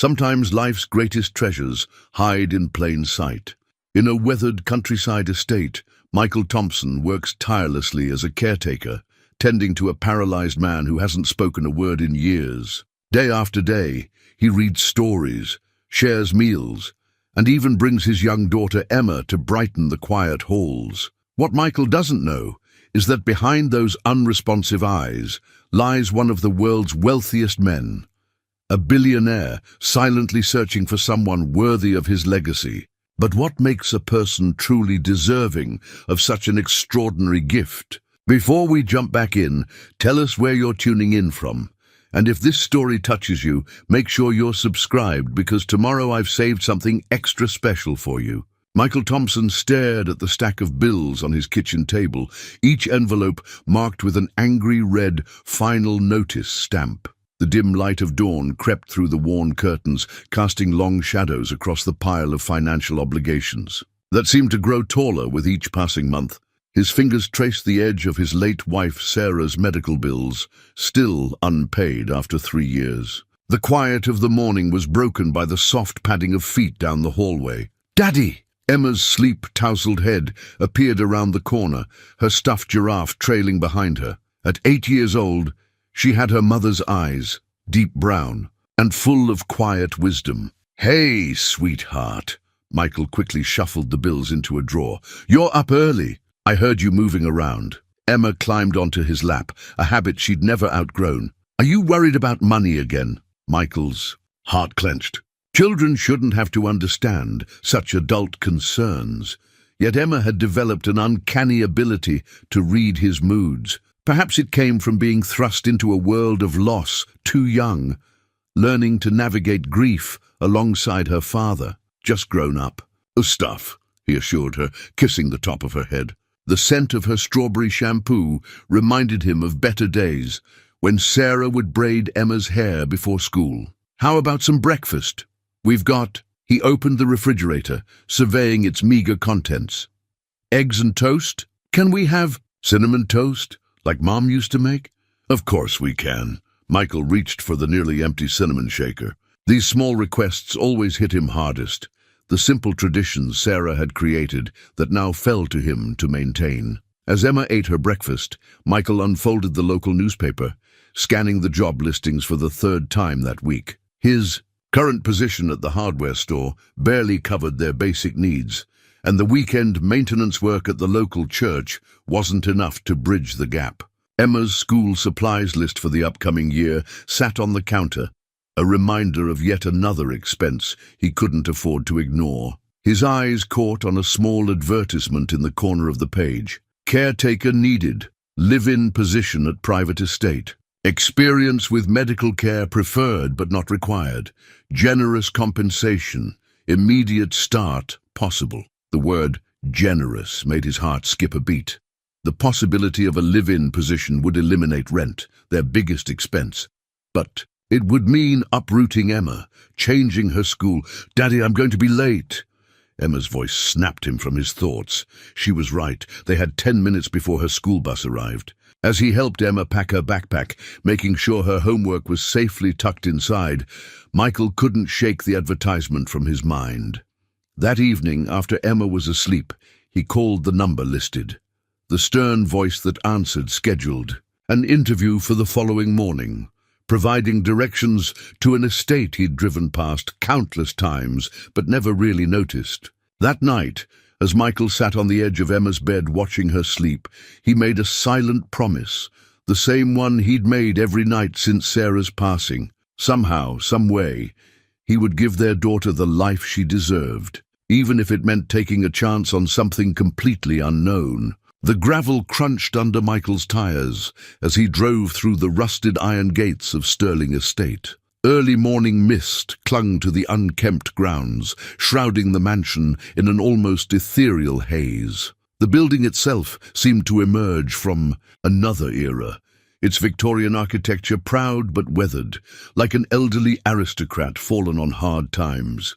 Sometimes life's greatest treasures hide in plain sight. In a weathered countryside estate, Michael Thompson works tirelessly as a caretaker, tending to a paralyzed man who hasn't spoken a word in years. Day after day, he reads stories, shares meals, and even brings his young daughter Emma to brighten the quiet halls. What Michael doesn't know is that behind those unresponsive eyes lies one of the world's wealthiest men, a billionaire silently searching for someone worthy of his legacy. But what makes a person truly deserving of such an extraordinary gift? Before we jump back in, tell us where you're tuning in from. And if this story touches you, make sure you're subscribed, because tomorrow I've saved something extra special for you. Michael Thompson stared at the stack of bills on his kitchen table, each envelope marked with an angry red "Final Notice" stamp. The dim light of dawn crept through the worn curtains, casting long shadows across the pile of financial obligations that seemed to grow taller with each passing month. His fingers traced the edge of his late wife Sarah's medical bills, still unpaid after 3 years. The quiet of the morning was broken by the soft padding of feet down the hallway. "Daddy!" Emma's sleep-tousled head appeared around the corner, her stuffed giraffe trailing behind her. At 8 years old, she had her mother's eyes, deep brown, and full of quiet wisdom. "Hey, sweetheart." Michael quickly shuffled the bills into a drawer. "You're up early. I heard you moving around." Emma climbed onto his lap, a habit she'd never outgrown. "Are you worried about money again?" Michael's heart clenched. Children shouldn't have to understand such adult concerns. Yet Emma had developed an uncanny ability to read his moods. Perhaps it came from being thrust into a world of loss too young, learning to navigate grief alongside her father, just grown up. "Oh, stuff," he assured her, kissing the top of her head. The scent of her strawberry shampoo reminded him of better days, when Sarah would braid Emma's hair before school. "How about some breakfast? We've got—" He opened the refrigerator, surveying its meager contents. "Eggs and toast? Can we have cinnamon toast, like Mom used to make?" "Of course we can." Michael reached for the nearly empty cinnamon shaker. These small requests always hit him hardest, the simple traditions Sarah had created that now fell to him to maintain. As Emma ate her breakfast, Michael unfolded the local newspaper, scanning the job listings for the 3rd time that week. His current position at the hardware store barely covered their basic needs, and the weekend maintenance work at the local church wasn't enough to bridge the gap. Emma's school supplies list for the upcoming year sat on the counter, a reminder of yet another expense he couldn't afford to ignore. His eyes caught on a small advertisement in the corner of the page. "Caretaker needed. Live-in position at private estate. Experience with medical care preferred but not required. Generous compensation. Immediate start possible." The word "generous" made his heart skip a beat. The possibility of a live-in position would eliminate rent, their biggest expense. But it would mean uprooting Emma, changing her school. "Daddy, I'm going to be late." Emma's voice snapped him from his thoughts. She was right. They had 10 minutes before her school bus arrived. As he helped Emma pack her backpack, making sure her homework was safely tucked inside, Michael couldn't shake the advertisement from his mind. That evening, after Emma was asleep, he called the number listed. The stern voice that answered scheduled an interview for the following morning, providing directions to an estate he'd driven past countless times but never really noticed. That night, as Michael sat on the edge of Emma's bed watching her sleep, he made a silent promise, the same one he'd made every night since Sarah's passing. Somehow, some way, he would give their daughter the life she deserved, even if it meant taking a chance on something completely unknown. The gravel crunched under Michael's tires as he drove through the rusted iron gates of Sterling Estate. Early morning mist clung to the unkempt grounds, shrouding the mansion in an almost ethereal haze. The building itself seemed to emerge from another era, its Victorian architecture proud but weathered, like an elderly aristocrat fallen on hard times.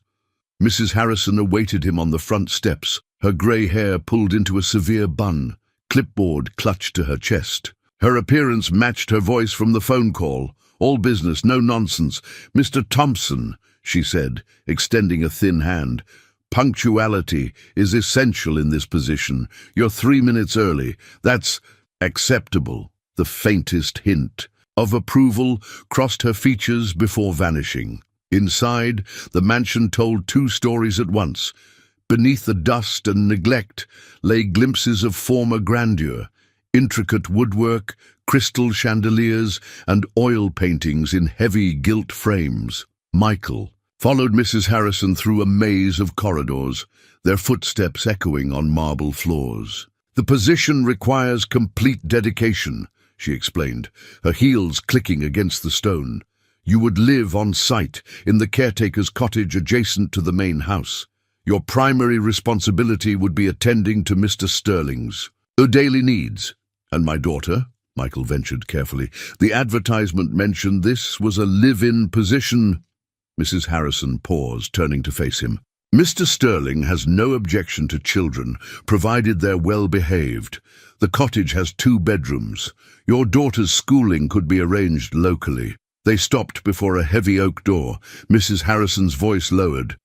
Mrs. Harrison awaited him on the front steps, her grey hair pulled into a severe bun, clipboard clutched to her chest. Her appearance matched her voice from the phone call. "All business, no nonsense. Mr. Thompson," she said, extending a thin hand. "Punctuality is essential in this position. You're 3 minutes early. That's acceptable." The faintest hint of approval crossed her features before vanishing. Inside, the mansion told 2 stories at once. Beneath the dust and neglect lay glimpses of former grandeur, intricate woodwork, crystal chandeliers, and oil paintings in heavy gilt frames. Michael followed Mrs. Harrison through a maze of corridors, their footsteps echoing on marble floors. "The position requires complete dedication," she explained, her heels clicking against the stone. "You would live on site, in the caretaker's cottage adjacent to the main house. Your primary responsibility would be attending to Mr. Sterling's daily needs." "And my daughter?" Michael ventured carefully. "The advertisement mentioned this was a live-in position." Mrs. Harrison paused, turning to face him. "Mr. Sterling has no objection to children, provided they're well-behaved. The cottage has 2 bedrooms. Your daughter's schooling could be arranged locally." They stopped before a heavy oak door. Mrs. Harrison's voice lowered.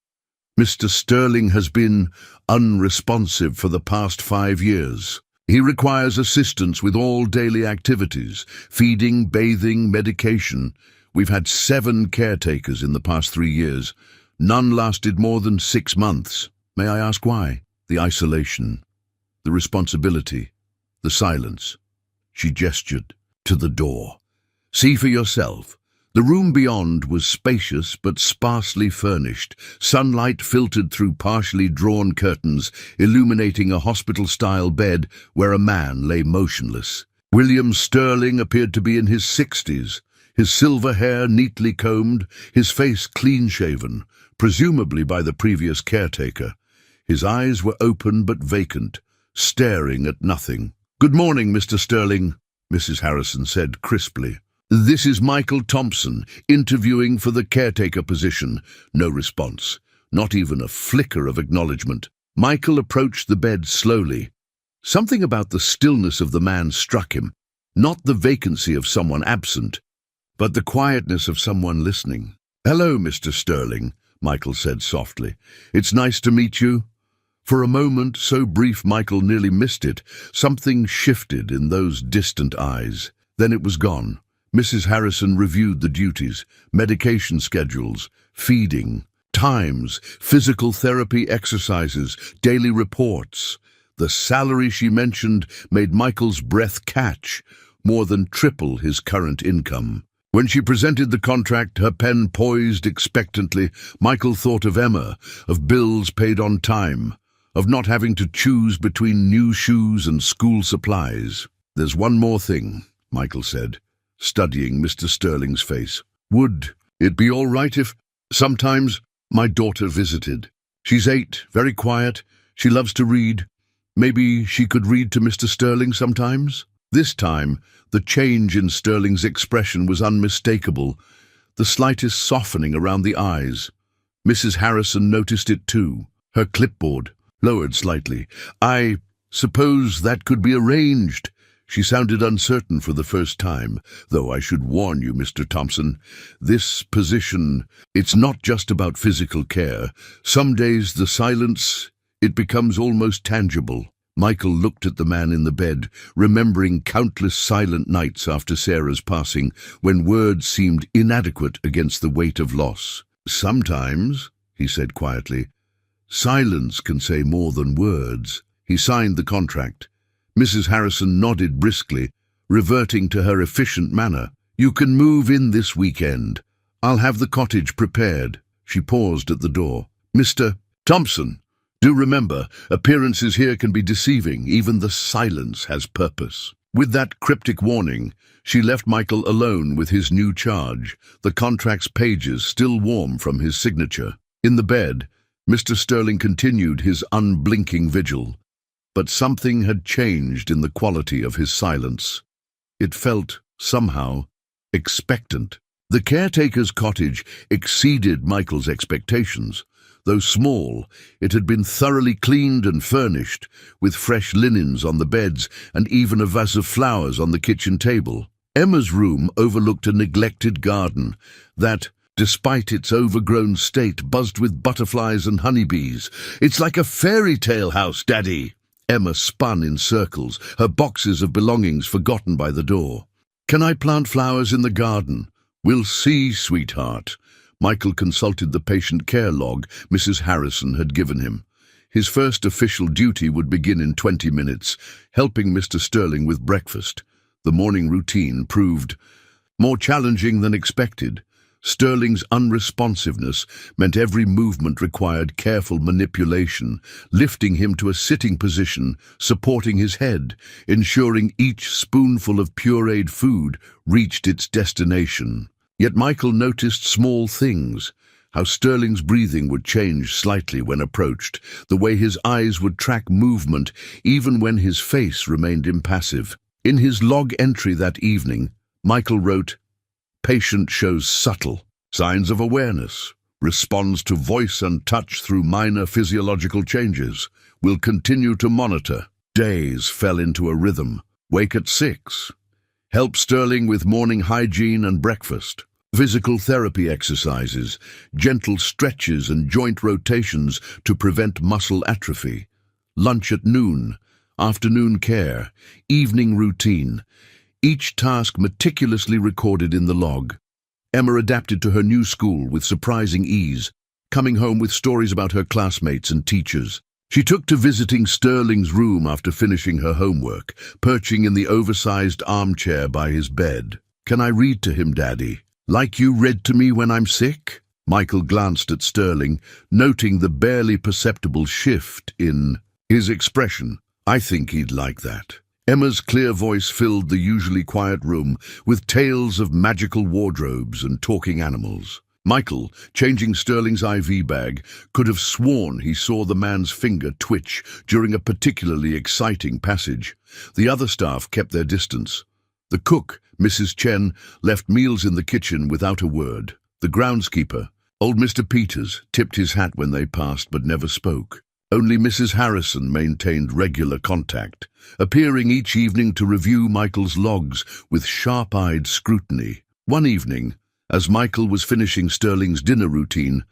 "Mr. Sterling has been unresponsive for the past 5 years. He requires assistance with all daily activities, feeding, bathing, medication. We've had 7 caretakers in the past 3 years. None lasted more than 6 months. May I ask why?" "The isolation, the responsibility, the silence." She gestured to the door. "See for yourself." The room beyond was spacious but sparsely furnished. Sunlight filtered through partially drawn curtains, illuminating a hospital-style bed where a man lay motionless. William Sterling appeared to be in his 60s, his silver hair neatly combed, his face clean-shaven, presumably by the previous caretaker. His eyes were open but vacant, staring at nothing. "Good morning, Mr. Sterling," Mrs. Harrison said crisply. "This is Michael Thompson, interviewing for the caretaker position." No response, not even a flicker of acknowledgement. Michael approached the bed slowly. Something about the stillness of the man struck him, not the vacancy of someone absent, but the quietness of someone listening. "Hello, Mr. Sterling," Michael said softly. "It's nice to meet you." For a moment, so brief Michael nearly missed it, something shifted in those distant eyes. Then it was gone. Mrs. Harrison reviewed the duties, medication schedules, feeding, times, physical therapy exercises, daily reports. The salary she mentioned made Michael's breath catch, more than triple his current income. When she presented the contract, her pen poised expectantly, Michael thought of Emma, of bills paid on time, of not having to choose between new shoes and school supplies. "There's one more thing," Michael said, studying Mr. Sterling's face. "Would it be all right if sometimes my daughter visited? She's 8, very quiet. She loves to read. Maybe she could read to Mr. Sterling sometimes?" This time, the change in Sterling's expression was unmistakable, the slightest softening around the eyes. Mrs. Harrison noticed it too. Her clipboard lowered slightly. "I suppose that could be arranged." She sounded uncertain for the first time. "Though I should warn you, Mr. Thompson, this position, it's not just about physical care. Some days the silence, it becomes almost tangible." Michael looked at the man in the bed, remembering countless silent nights after Sarah's passing, when words seemed inadequate against the weight of loss. "Sometimes," he said quietly, "silence can say more than words." He signed the contract. Mrs. Harrison nodded briskly, reverting to her efficient manner. "You can move in this weekend. I'll have the cottage prepared." She paused at the door. "Mr. Thompson, do remember, appearances here can be deceiving. Even the silence has purpose." With that cryptic warning, she left Michael alone with his new charge, the contract's pages still warm from his signature. In the bed, Mr. Sterling continued his unblinking vigil. But something had changed in the quality of his silence. It felt, somehow, expectant. The caretaker's cottage exceeded Michael's expectations. Though small, it had been thoroughly cleaned and furnished, with fresh linens on the beds and even a vase of flowers on the kitchen table. Emma's room overlooked a neglected garden that, despite its overgrown state buzzed with butterflies and honeybees. "It's like a fairy tale house, Daddy." Emma spun in circles, her boxes of belongings forgotten by the door. "Can I plant flowers in the garden?" "We'll see, sweetheart." Michael consulted the patient care log Mrs. Harrison had given him. His first official duty would begin in 20 minutes, helping Mr. Sterling with breakfast. The morning routine proved more challenging than expected. Sterling's unresponsiveness meant every movement required careful manipulation, lifting him to a sitting position, supporting his head, ensuring each spoonful of pureed food reached its destination. Yet Michael noticed small things: how Sterling's breathing would change slightly when approached, the way his eyes would track movement even when his face remained impassive. In his log entry that evening, Michael wrote, "Patient shows subtle signs of awareness, responds to voice and touch through minor physiological changes. Will continue to monitor." Days fell into a rhythm. Wake at 6. Help Sterling with morning hygiene and breakfast. Physical therapy exercises, gentle stretches and joint rotations to prevent muscle atrophy. Lunch at noon, afternoon care, evening routine. Each task meticulously recorded in the log. Emma adapted to her new school with surprising ease, coming home with stories about her classmates and teachers. She took to visiting Sterling's room after finishing her homework, perching in the oversized armchair by his bed. "Can I read to him, Daddy? Like you read to me when I'm sick?" Michael glanced at Sterling, noting the barely perceptible shift in his expression. "I think he'd like that." Emma's clear voice filled the usually quiet room with tales of magical wardrobes and talking animals. Michael, changing Sterling's IV bag, could have sworn he saw the man's finger twitch during a particularly exciting passage. The other staff kept their distance. The cook, Mrs. Chen, left meals in the kitchen without a word. The groundskeeper, old Mr. Peters, tipped his hat when they passed but never spoke. Only Mrs. Harrison maintained regular contact, appearing each evening to review Michael's logs with sharp-eyed scrutiny. One evening, as Michael was finishing Sterling's dinner routine,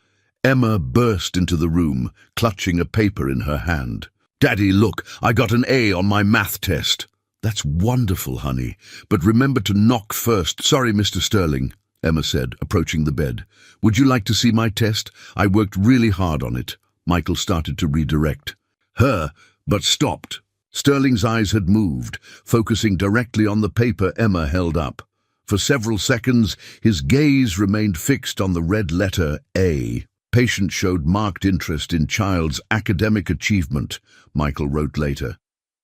Emma burst into the room, clutching a paper in her hand. "Daddy, look, I got an A on my math test." "That's wonderful, honey, but remember to knock first." "Sorry, Mr. Sterling," Emma said, approaching the bed. "Would you like to see my test? I worked really hard on it." Michael started to redirect her, but stopped. Sterling's eyes had moved, focusing directly on the paper Emma held up. For several seconds, his gaze remained fixed on the red letter A. "Patient showed marked interest in child's academic achievement," Michael wrote later.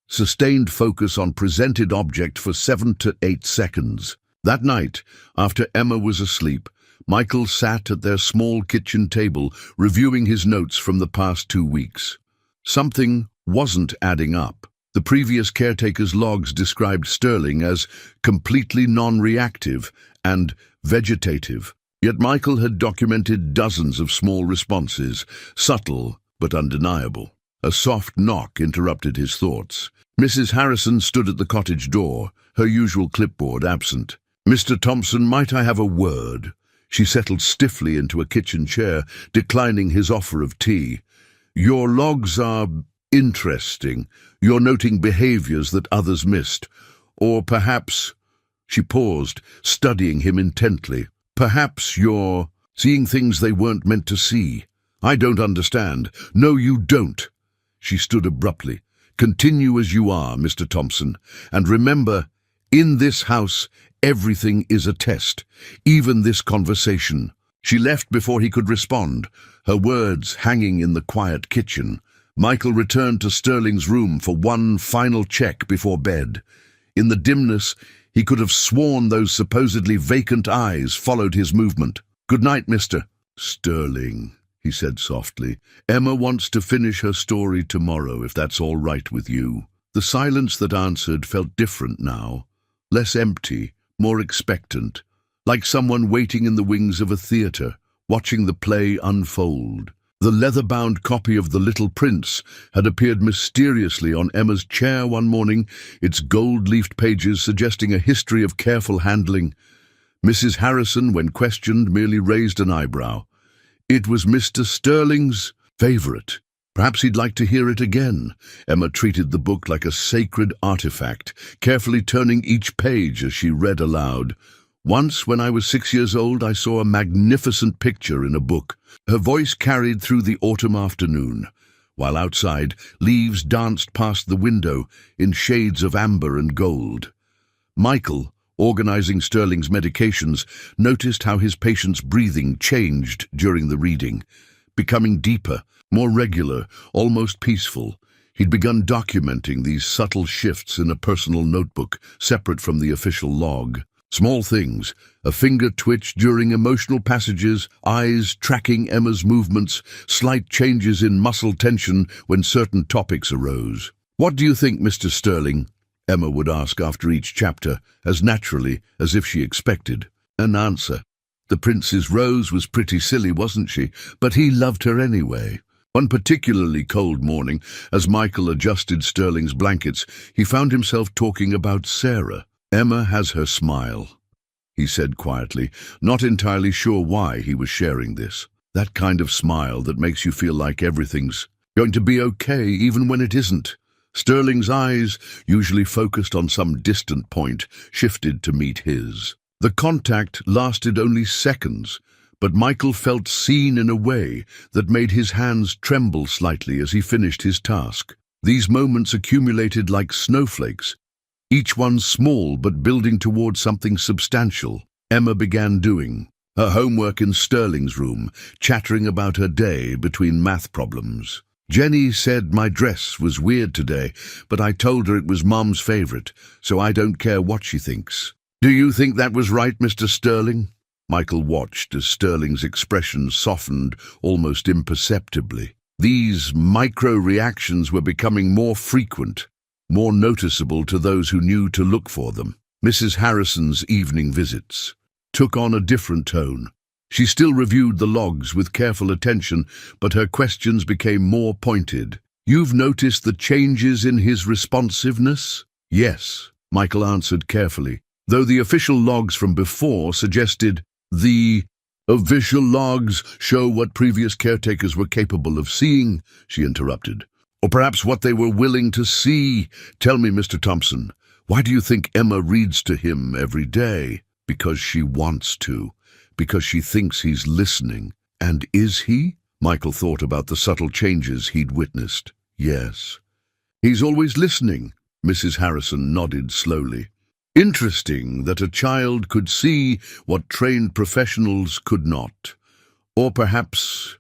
"Sustained focus on presented object for 7 to 8 seconds. That night, after Emma was asleep, Michael sat at their small kitchen table, reviewing his notes from the past 2 weeks. Something wasn't adding up. The previous caretaker's logs described Sterling as completely non-reactive and vegetative. Yet Michael had documented dozens of small responses, subtle but undeniable. A soft knock interrupted his thoughts. Mrs. Harrison stood at the cottage door, her usual clipboard absent. "Mr. Thompson, might I have a word?" She settled stiffly into a kitchen chair, declining his offer of tea. "Your logs are interesting. You're noting behaviors that others missed. Or perhaps—" She paused, studying him intently. "Perhaps you're seeing things they weren't meant to see. I don't understand." "No, you don't." She stood abruptly. "Continue as you are, Mr. Thompson. And remember, in this house, everything is a test, even this conversation." She left before he could respond, her words hanging in the quiet kitchen. Michael returned to Sterling's room for one final check before bed. In the dimness, he could have sworn those supposedly vacant eyes followed his movement. "Good night, Mr. Sterling," he said softly. "Emma wants to finish her story tomorrow, if that's all right with you." The silence that answered felt different now, less empty, more expectant, like someone waiting in the wings of a theater, watching the play unfold. The leather-bound copy of The Little Prince had appeared mysteriously on Emma's chair one morning, its gold-leafed pages suggesting a history of careful handling. Mrs. Harrison, when questioned, merely raised an eyebrow. It was Mr. Sterling's favorite. Perhaps he'd like to hear it again. Emma treated the book like a sacred artifact, carefully turning each page as she read aloud. Once, when I was 6 years old, I saw a magnificent picture in a book. Her voice carried through the autumn afternoon. While outside, leaves danced past the window in shades of amber and gold. Michael, organizing Sterling's medications, noticed how his patient's breathing changed during the reading, becoming deeper, more regular, almost peaceful. He'd begun documenting these subtle shifts in a personal notebook, separate from the official log. Small things, a finger twitch during emotional passages, eyes tracking Emma's movements, slight changes in muscle tension when certain topics arose. "What do you think, Mr. Sterling?" Emma would ask after each chapter, as naturally as if she expected an answer. The prince's rose was pretty silly, wasn't she? But he loved her anyway. One particularly cold morning, as Michael adjusted Sterling's blankets, he found himself talking about Sarah. "Emma has her smile," he said quietly, not entirely sure why he was sharing this. That kind of smile that makes you feel like everything's going to be okay even when it isn't. Sterling's eyes, usually focused on some distant point, shifted to meet his. The contact lasted only seconds, but Michael felt seen in a way that made his hands tremble slightly as he finished his task. These moments accumulated like snowflakes, each one small but building towards something substantial. Emma began doing her homework in Sterling's room, chattering about her day between math problems. "Jenny said my dress was weird today, but I told her it was Mom's favorite, so I don't care what she thinks." "Do you think that was right, Mr. Sterling?" Michael watched as Sterling's expression softened almost imperceptibly. These micro-reactions were becoming more frequent, more noticeable to those who knew to look for them. Mrs. Harrison's evening visits took on a different tone. She still reviewed the logs with careful attention, but her questions became more pointed. "You've noticed the changes in his responsiveness?" "Yes," Michael answered carefully, though the official logs from before suggested the official logs show what previous caretakers were capable of seeing, she interrupted. "Or perhaps what they were willing to see. Tell me, Mr. Thompson, why do you think Emma reads to him every day?" "Because she wants to. Because she thinks he's listening." "And is he?" Michael thought about the subtle changes he'd witnessed. "Yes. He's always listening." Mrs. Harrison nodded slowly. "Interesting that a child could see what trained professionals could not. Or perhaps—"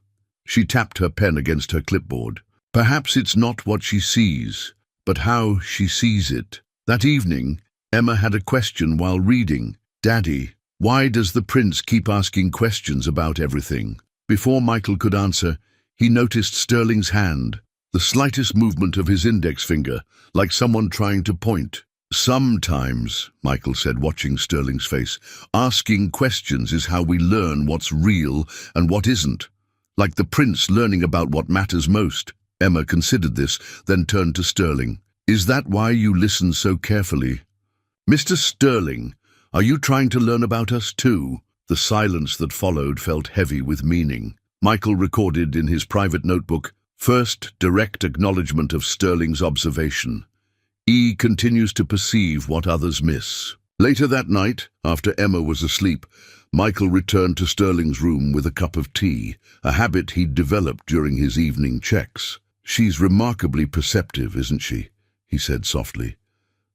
She tapped her pen against her clipboard. "Perhaps it's not what she sees, but how she sees it." That evening, Emma had a question while reading. "Daddy, why does the prince keep asking questions about everything?" Before Michael could answer, he noticed Sterling's hand, the slightest movement of his index finger, like someone trying to point. "Sometimes," Michael said, watching Sterling's face, "asking questions is how we learn what's real and what isn't. Like the prince learning about what matters most." Emma considered this, then turned to Sterling. "Is that why you listen so carefully?" "Mr. Sterling, are you trying to learn about us too?" The silence that followed felt heavy with meaning. Michael recorded in his private notebook, "First direct acknowledgement of Sterling's observation. E continues to perceive what others miss." Later that night, after Emma was asleep, Michael returned to Sterling's room with a cup of tea, a habit he'd developed during his evening checks. "She's remarkably perceptive, isn't she?" he said softly.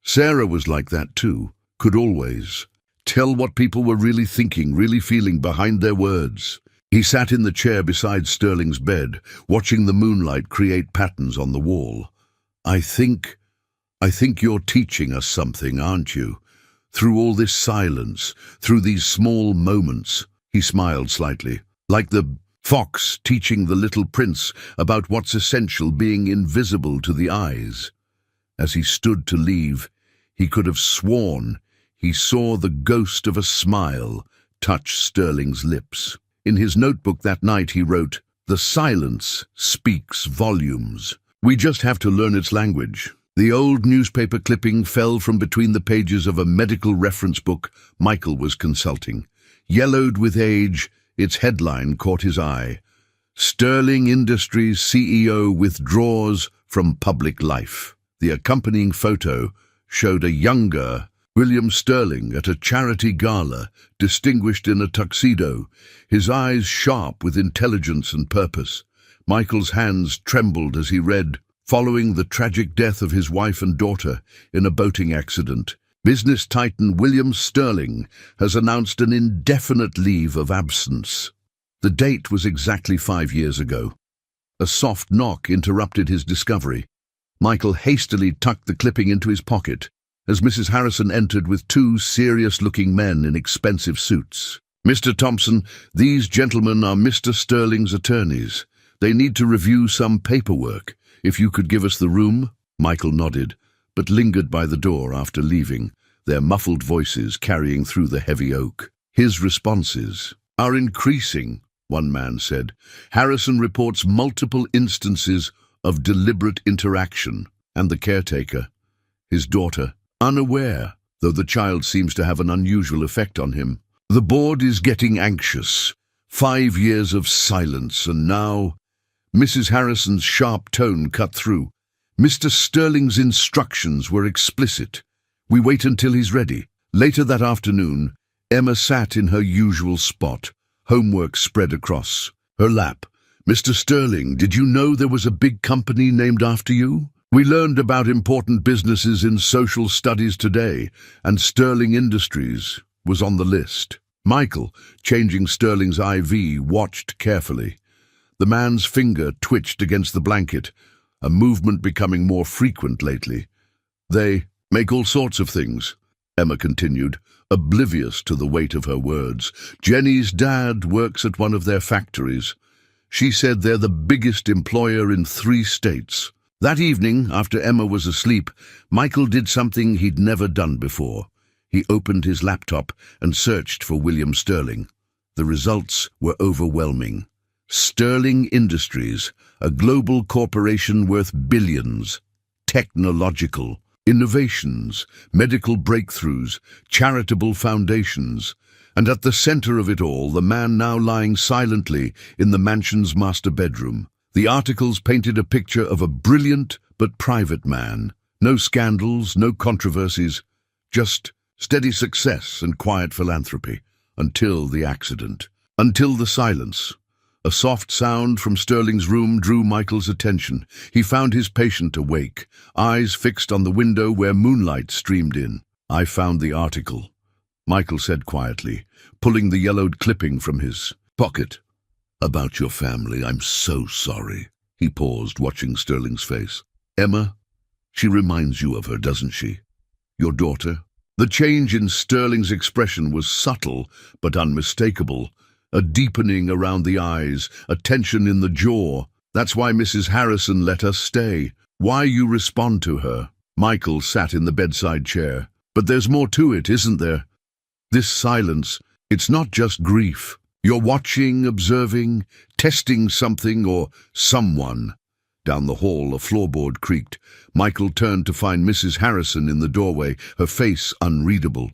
"Sarah was like that too, could always tell what people were really thinking, really feeling behind their words." He sat in the chair beside Sterling's bed, watching the moonlight create patterns on the wall. I think you're teaching us something, aren't you? Through all this silence, through these small moments." He smiled slightly, like the fox teaching the little prince about what's essential, being invisible to the eyes. As he stood to leave, he could have sworn he saw the ghost of a smile touch Sterling's lips. In his notebook that night he wrote, "The silence speaks volumes. We just have to learn its language." The old newspaper clipping fell from between the pages of a medical reference book Michael was consulting. Yellowed with age, its headline caught his eye. Sterling Industries CEO withdraws from public life. The accompanying photo showed a younger William Sterling at a charity gala, distinguished in a tuxedo, his eyes sharp with intelligence and purpose. Michael's hands trembled as he read, following the tragic death of his wife and daughter in a boating accident, business titan William Sterling has announced an indefinite leave of absence. The date was exactly 5 years ago. A soft knock interrupted his discovery. Michael hastily tucked the clipping into his pocket as Mrs. Harrison entered with 2 serious-looking men in expensive suits. "Mr. Thompson, these gentlemen are Mr. Sterling's attorneys. They need to review some paperwork. If you could give us the room?" Michael nodded, but lingered by the door after leaving, their muffled voices carrying through the heavy oak. "His responses are increasing," one man said. "Harrison reports multiple instances of deliberate interaction, and the caretaker, his daughter, unaware, though the child seems to have an unusual effect on him. The board is getting anxious. 5 years of silence, and now—" Mrs. Harrison's sharp tone cut through. "Mr. Sterling's instructions were explicit. We wait until he's ready." Later that afternoon, Emma sat in her usual spot, homework spread across her lap. "Mr. Sterling, did you know there was a big company named after you? We learned about important businesses in social studies today, and Sterling Industries was on the list." Michael, changing Sterling's IV, watched carefully. The man's finger twitched against the blanket, a movement becoming more frequent lately. "They make all sorts of things," Emma continued, oblivious to the weight of her words. "Jenny's dad works at one of their factories. She said they're the biggest employer in 3 states. That evening, after Emma was asleep, Michael did something he'd never done before. He opened his laptop and searched for William Sterling. The results were overwhelming. Sterling Industries, a global corporation worth billions. Technological innovations, medical breakthroughs, charitable foundations. And at the center of it all, the man now lying silently in the mansion's master bedroom. The articles painted a picture of a brilliant but private man. No scandals, no controversies, just steady success and quiet philanthropy. Until the accident. Until the silence. A soft sound from Sterling's room drew Michael's attention. He found his patient awake, eyes fixed on the window where moonlight streamed in. "I found the article," Michael said quietly, pulling the yellowed clipping from his pocket. "About your family, I'm so sorry." He paused, watching Sterling's face. "Emma, she reminds you of her, doesn't she? Your daughter?" The change in Sterling's expression was subtle but unmistakable. A deepening around the eyes, a tension in the jaw. "That's why Mrs. Harrison let us stay. Why you respond to her." Michael sat in the bedside chair. "But there's more to it, isn't there? This silence, it's not just grief. You're watching, observing, testing something or someone." Down the hall, a floorboard creaked. Michael turned to find Mrs. Harrison in the doorway, her face unreadable.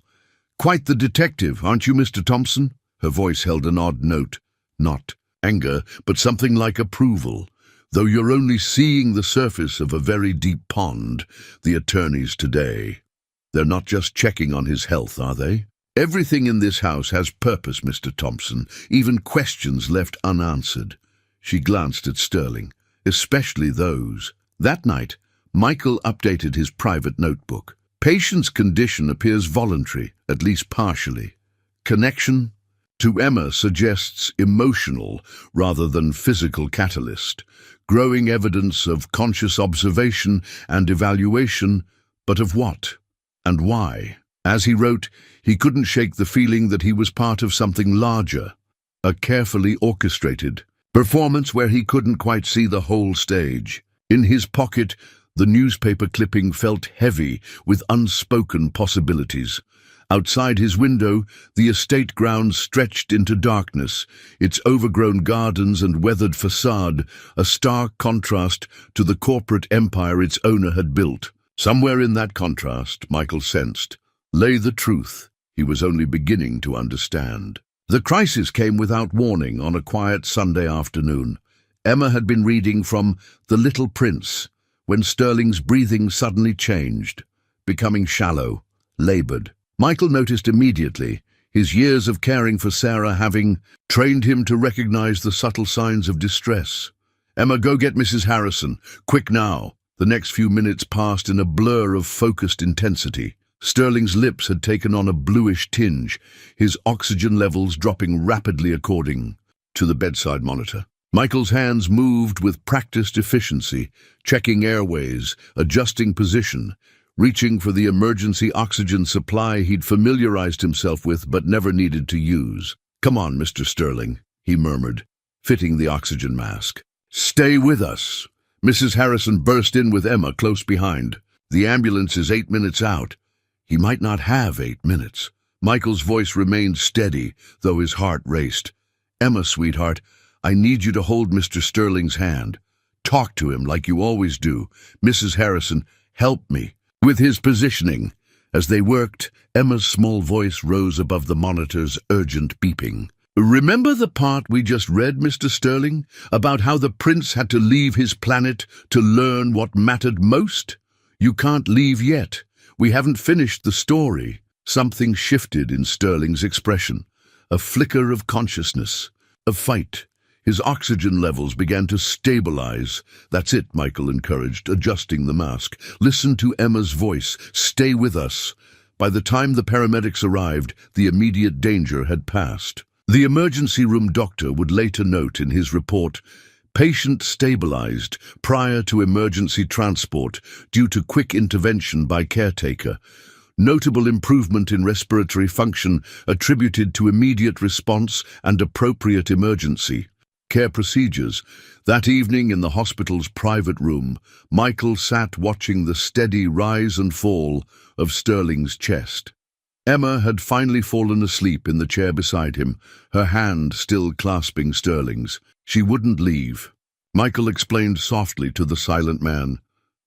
"Quite the detective, aren't you, Mr. Thompson?" Her voice held an odd note. Not anger, but something like approval. "Though you're only seeing the surface of a very deep pond, the attorneys today. They're not just checking on his health, are they? Everything in this house has purpose, Mr. Thompson, even questions left unanswered." She glanced at Sterling, especially those. That night, Michael updated his private notebook. Patient's condition appears voluntary, at least partially. Connection to Emma suggests emotional rather than physical catalyst, growing evidence of conscious observation and evaluation, but of what and why? As he wrote, he couldn't shake the feeling that he was part of something larger, a carefully orchestrated performance where he couldn't quite see the whole stage. In his pocket, the newspaper clipping felt heavy with unspoken possibilities. Outside his window, the estate grounds stretched into darkness, its overgrown gardens and weathered facade a stark contrast to the corporate empire its owner had built. Somewhere in that contrast, Michael sensed, lay the truth he was only beginning to understand. The crisis came without warning on a quiet Sunday afternoon. Emma had been reading from The Little Prince when Sterling's breathing suddenly changed, becoming shallow, labored. Michael noticed immediately, his years of caring for Sarah having trained him to recognize the subtle signs of distress. "Emma, go get Mrs. Harrison. Quick now." The next few minutes passed in a blur of focused intensity. Sterling's lips had taken on a bluish tinge, his oxygen levels dropping rapidly according to the bedside monitor. Michael's hands moved with practiced efficiency, checking airways, adjusting position, reaching for the emergency oxygen supply he'd familiarized himself with but never needed to use. "Come on, Mr. Sterling," he murmured, fitting the oxygen mask. "Stay with us." Mrs. Harrison burst in with Emma close behind. "The ambulance is 8 minutes out." He might not have 8 minutes. Michael's voice remained steady, though his heart raced. "Emma, sweetheart, I need you to hold Mr. Sterling's hand. Talk to him like you always do. Mrs. Harrison, help me." With his positioning, as they worked, Emma's small voice rose above the monitor's urgent beeping. "Remember the part we just read, Mr. Sterling, about how the prince had to leave his planet to learn what mattered most? You can't leave yet. We haven't finished the story." Something shifted in Sterling's expression, a flicker of consciousness, a fight. His oxygen levels began to stabilize. "That's it," Michael encouraged, adjusting the mask. "Listen to Emma's voice. Stay with us." By the time the paramedics arrived, the immediate danger had passed. The emergency room doctor would later note in his report, "Patient stabilized prior to emergency transport due to quick intervention by caretaker. Notable improvement in respiratory function attributed to immediate response and appropriate emergency care procedures." That evening in the hospital's private room, Michael sat watching the steady rise and fall of Sterling's chest. Emma had finally fallen asleep in the chair beside him, her hand still clasping Sterling's. She wouldn't leave. Michael explained softly to the silent man.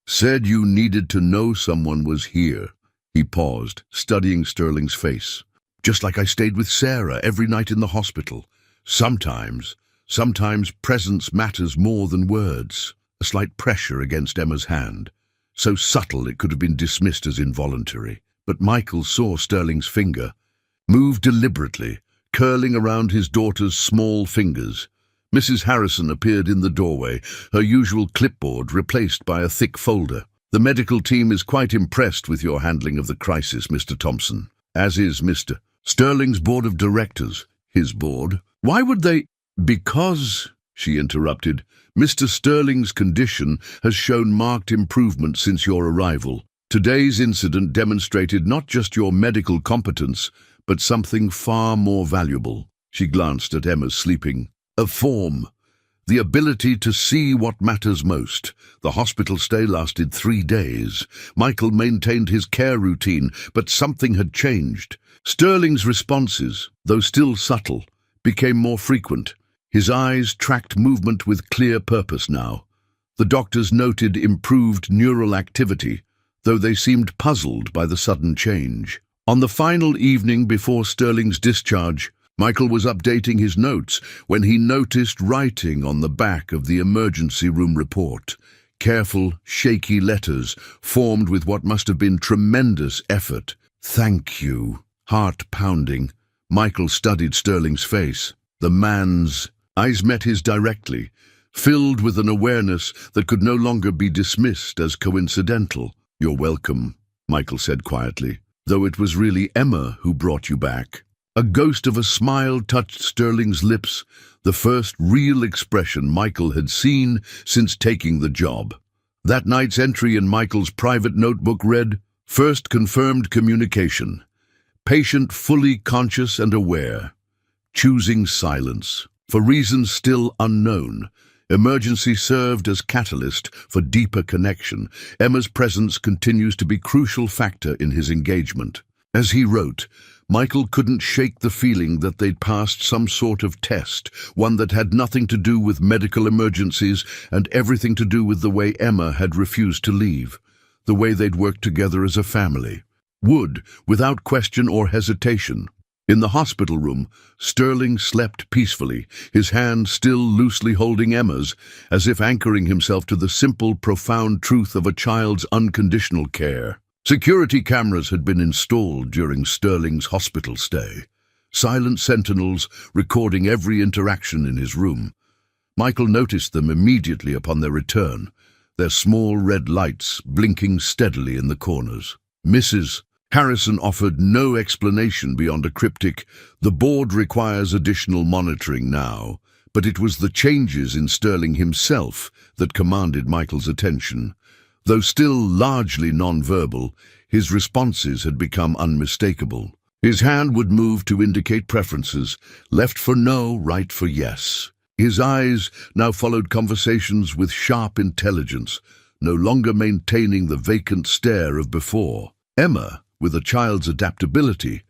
"Said you needed to know someone was here." He paused, studying Sterling's face. "Just like I stayed with Sarah every night in the hospital. Sometimes presence matters more than words." A slight pressure against Emma's hand, so subtle it could have been dismissed as involuntary. But Michael saw Sterling's finger move deliberately, curling around his daughter's small fingers. Mrs. Harrison appeared in the doorway, her usual clipboard replaced by a thick folder. "The medical team is quite impressed with your handling of the crisis, Mr. Thompson, as is Mr. Sterling's board of directors." "His board? Why would they—" "Because," she interrupted, "Mr. Sterling's condition has shown marked improvement since your arrival. Today's incident demonstrated not just your medical competence, but something far more valuable." She glanced at Emma's sleeping. "A form. The ability to see what matters most." The hospital stay lasted 3 days. Michael maintained his care routine, but something had changed. Sterling's responses, though still subtle, became more frequent. His eyes tracked movement with clear purpose now. The doctors noted improved neural activity, though they seemed puzzled by the sudden change. On the final evening before Sterling's discharge, Michael was updating his notes when he noticed writing on the back of the emergency room report. Careful, shaky letters formed with what must have been tremendous effort. "Thank you." Heart pounding, Michael studied Sterling's face. The man's eyes met his directly, filled with an awareness that could no longer be dismissed as coincidental. "You're welcome," Michael said quietly, "though it was really Emma who brought you back." A ghost of a smile touched Sterling's lips, the first real expression Michael had seen since taking the job. That night's entry in Michael's private notebook read, "First confirmed communication. Patient fully conscious and aware. Choosing silence. For reasons still unknown. Emergency served as catalyst for deeper connection. Emma's presence continues to be a crucial factor in his engagement." As he wrote, Michael couldn't shake the feeling that they'd passed some sort of test, one that had nothing to do with medical emergencies and everything to do with the way Emma had refused to leave. the way they'd worked together as a family. Would, without question or hesitation. In the hospital room, Sterling slept peacefully, his hand still loosely holding Emma's, as if anchoring himself to the simple, profound truth of a child's unconditional care. Security cameras had been installed during Sterling's hospital stay, silent sentinels recording every interaction in his room. Michael noticed them immediately upon their return, their small red lights blinking steadily in the corners. Mrs. Harrison offered no explanation beyond a cryptic, "The board requires additional monitoring now," but it was the changes in Sterling himself that commanded Michael's attention. Though still largely non-verbal, his responses had become unmistakable. His hand would move to indicate preferences, left for no, right for yes. His eyes now followed conversations with sharp intelligence, no longer maintaining the vacant stare of before. Emma, with a child's adaptability,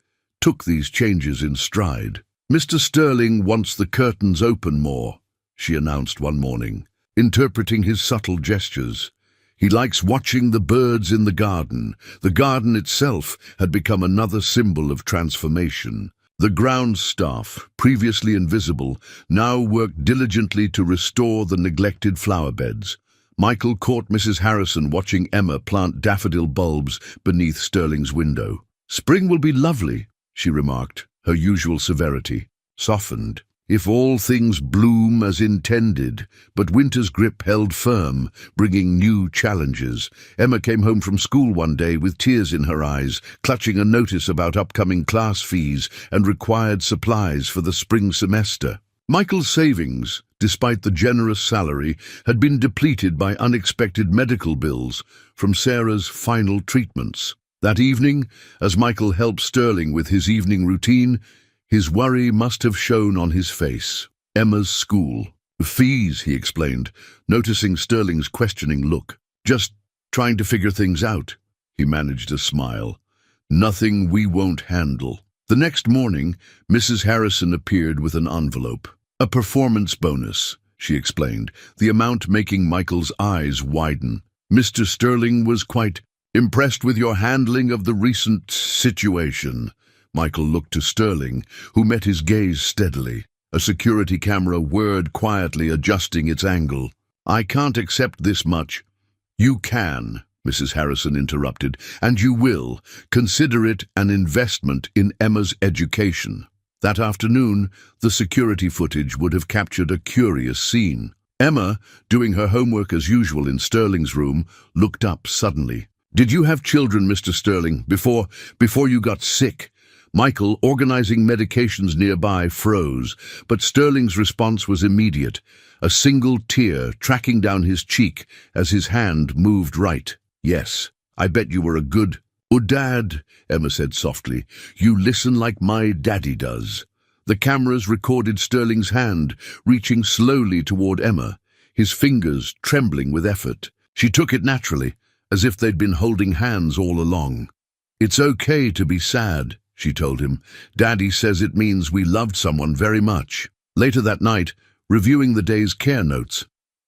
took these changes in stride. "Mr. Sterling wants the curtains open more," she announced one morning, interpreting his subtle gestures. "He likes watching the birds in the garden." The garden itself had become another symbol of transformation. The ground staff, previously invisible, now worked diligently to restore the neglected flower beds. Michael caught Mrs. Harrison watching Emma plant daffodil bulbs beneath Sterling's window. "Spring will be lovely," she remarked, her usual severity softened. "If all things bloom as intended," but winter's grip held firm, bringing new challenges. Emma came home from school one day with tears in her eyes, clutching a notice about upcoming class fees and required supplies for the spring semester. Michael's savings, despite the generous salary, had been depleted by unexpected medical bills from Sarah's final treatments. That evening, as Michael helped Sterling with his evening routine, his worry must have shown on his face. Emma's school. "Fees," he explained, noticing Sterling's questioning look. "Just trying to figure things out." He managed a smile. "Nothing we won't handle." The next morning, Mrs. Harrison appeared with an envelope. "A performance bonus," she explained, the amount making Michael's eyes widen. "Mr. Sterling was quite impressed with your handling of the recent situation." Michael looked to Sterling, who met his gaze steadily. A security camera whirred quietly, adjusting its angle. "I can't accept this much." "You can," Mrs. Harrison interrupted, "and you will. Consider it an investment in Emma's education." That afternoon, the security footage would have captured a curious scene. Emma, doing her homework as usual in Sterling's room, looked up suddenly. "Did you have children, Mr. Sterling, before you got sick?" Michael, organizing medications nearby, froze, but Sterling's response was immediate, a single tear tracking down his cheek as his hand moved right. "Yes, I bet you were a good—" "Oh, Dad," Emma said softly, "you listen like my daddy does." The cameras recorded Sterling's hand, reaching slowly toward Emma, his fingers trembling with effort. She took it naturally, as if they'd been holding hands all along. "It's okay to be sad," she told him. "Daddy says it means we loved someone very much." Later that night, reviewing the day's care notes,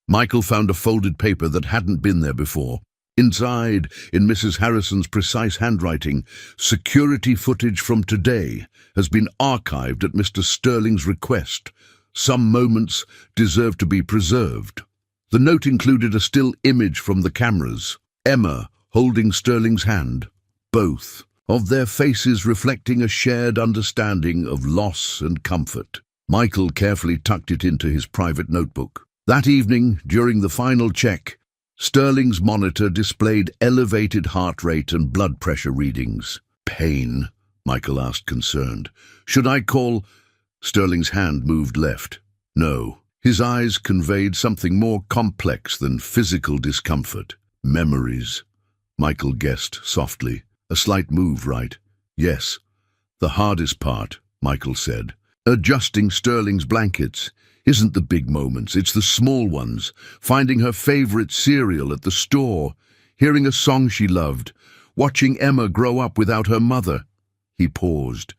Michael found a folded paper that hadn't been there before. Inside, in Mrs. Harrison's precise handwriting, "Security footage from today has been archived at Mr. Sterling's request. Some moments deserve to be preserved." The note included a still image from the cameras, Emma holding Sterling's hand, both of their faces reflecting a shared understanding of loss and comfort. Michael carefully tucked it into his private notebook. That evening, during the final check, Sterling's monitor displayed elevated heart rate and blood pressure readings. "Pain?" Michael asked, concerned. "Should I call—" Sterling's hand moved left. "No." His eyes conveyed something more complex than physical discomfort. "Memories," Michael guessed softly. "A slight move, right?" "Yes." "The hardest part," Michael said. "Adjusting Sterling's blankets isn't the big moments, it's the small ones. Finding her favorite cereal at the store, hearing a song she loved, watching Emma grow up without her mother." He paused.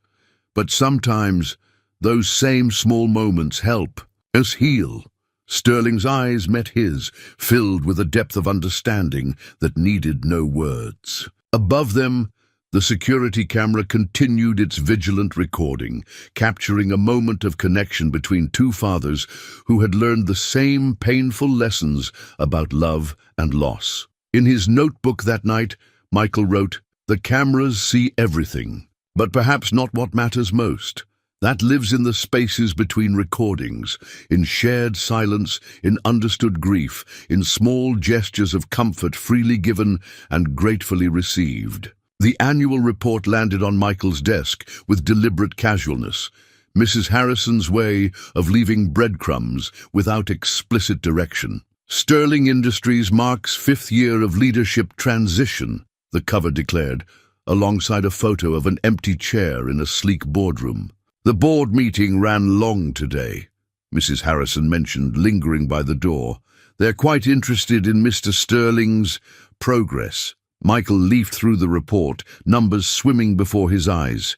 "But sometimes those same small moments help us heal." Sterling's eyes met his, filled with a depth of understanding that needed no words. Above them, the security camera continued its vigilant recording, capturing a moment of connection between two fathers who had learned the same painful lessons about love and loss. In his notebook that night, Michael wrote, "The cameras see everything, but perhaps not what matters most. That lives in the spaces between recordings, in shared silence, in understood grief, in small gestures of comfort freely given and gratefully received." The annual report landed on Michael's desk with deliberate casualness, Mrs. Harrison's way of leaving breadcrumbs without explicit direction. "Sterling Industries marks 5th year of leadership transition," the cover declared, alongside a photo of an empty chair in a sleek boardroom. "The board meeting ran long today," Mrs. Harrison mentioned, lingering by the door. "They're quite interested in Mr. Sterling's progress." Michael leafed through the report, numbers swimming before his eyes.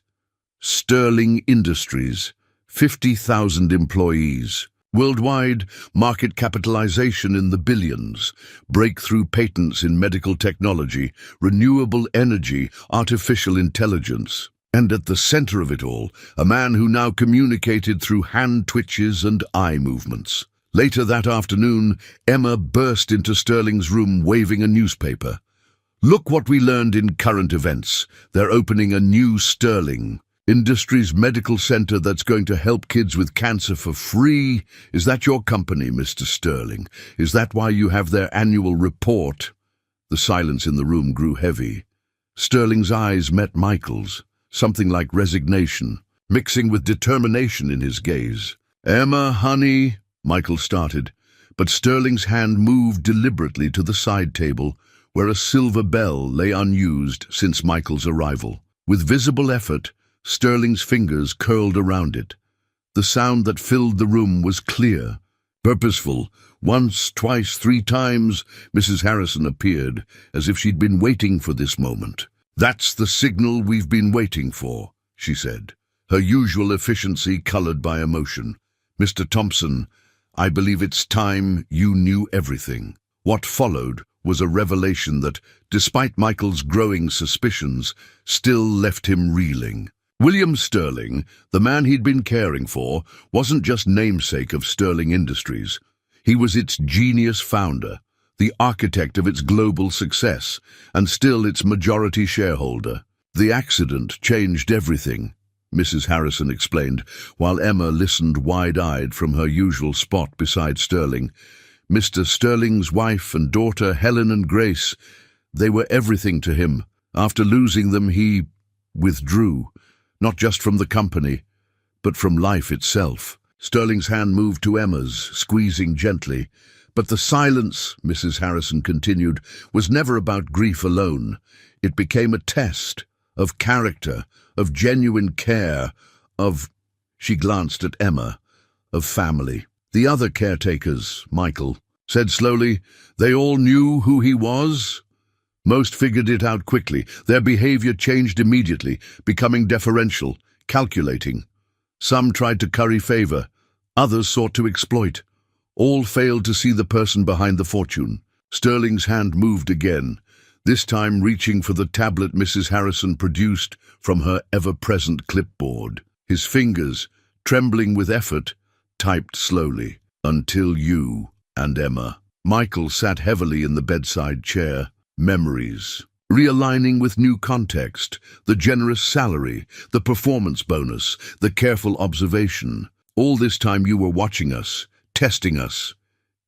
Sterling Industries, 50,000 employees. Worldwide, market capitalization in the billions, breakthrough patents in medical technology, renewable energy, artificial intelligence. And at the center of it all, a man who now communicated through hand twitches and eye movements. Later that afternoon, Emma burst into Sterling's room waving a newspaper. "Look what we learned in current events. They're opening a new Sterling Industries medical center that's going to help kids with cancer for free. Is that your company, Mr. Sterling? Is that why you have their annual report?" The silence in the room grew heavy. Sterling's eyes met Michael's, something like resignation, mixing with determination in his gaze. "Emma, honey," Michael started, but Sterling's hand moved deliberately to the side table, where a silver bell lay unused since Michael's arrival. With visible effort, Sterling's fingers curled around it. The sound that filled the room was clear, purposeful. Once, twice, 3 times, Mrs. Harrison appeared, as if she'd been waiting for this moment. "That's the signal we've been waiting for," she said, her usual efficiency colored by emotion. "Mr. Thompson, I believe it's time you knew everything." What followed was a revelation that, despite Michael's growing suspicions, still left him reeling. William Sterling, the man he'd been caring for, wasn't just namesake of Sterling Industries. He was its genius founder, the architect of its global success, and still its majority shareholder. "The accident changed everything," Mrs. Harrison explained, while Emma listened wide-eyed from her usual spot beside Sterling. "Mr. Sterling's wife and daughter, Helen and Grace, they were everything to him. After losing them, he withdrew, not just from the company, but from life itself." Sterling's hand moved to Emma's, squeezing gently. "But the silence," Mrs. Harrison continued, "was never about grief alone. It became a test of character, of genuine care, of—" she glanced at Emma, "of family. The other caretakers," Michael said slowly, "they all knew who he was?" "Most figured it out quickly. Their behavior changed immediately, becoming deferential, calculating. Some tried to curry favor, others sought to exploit. All failed to see the person behind the fortune." Sterling's hand moved again, this time reaching for the tablet Mrs. Harrison produced from her ever-present clipboard. His fingers, trembling with effort, typed slowly, "Until you and Emma." Michael sat heavily in the bedside chair. Memories, realigning with new context, the generous salary, the performance bonus, the careful observation. "All this time you were watching us, testing us."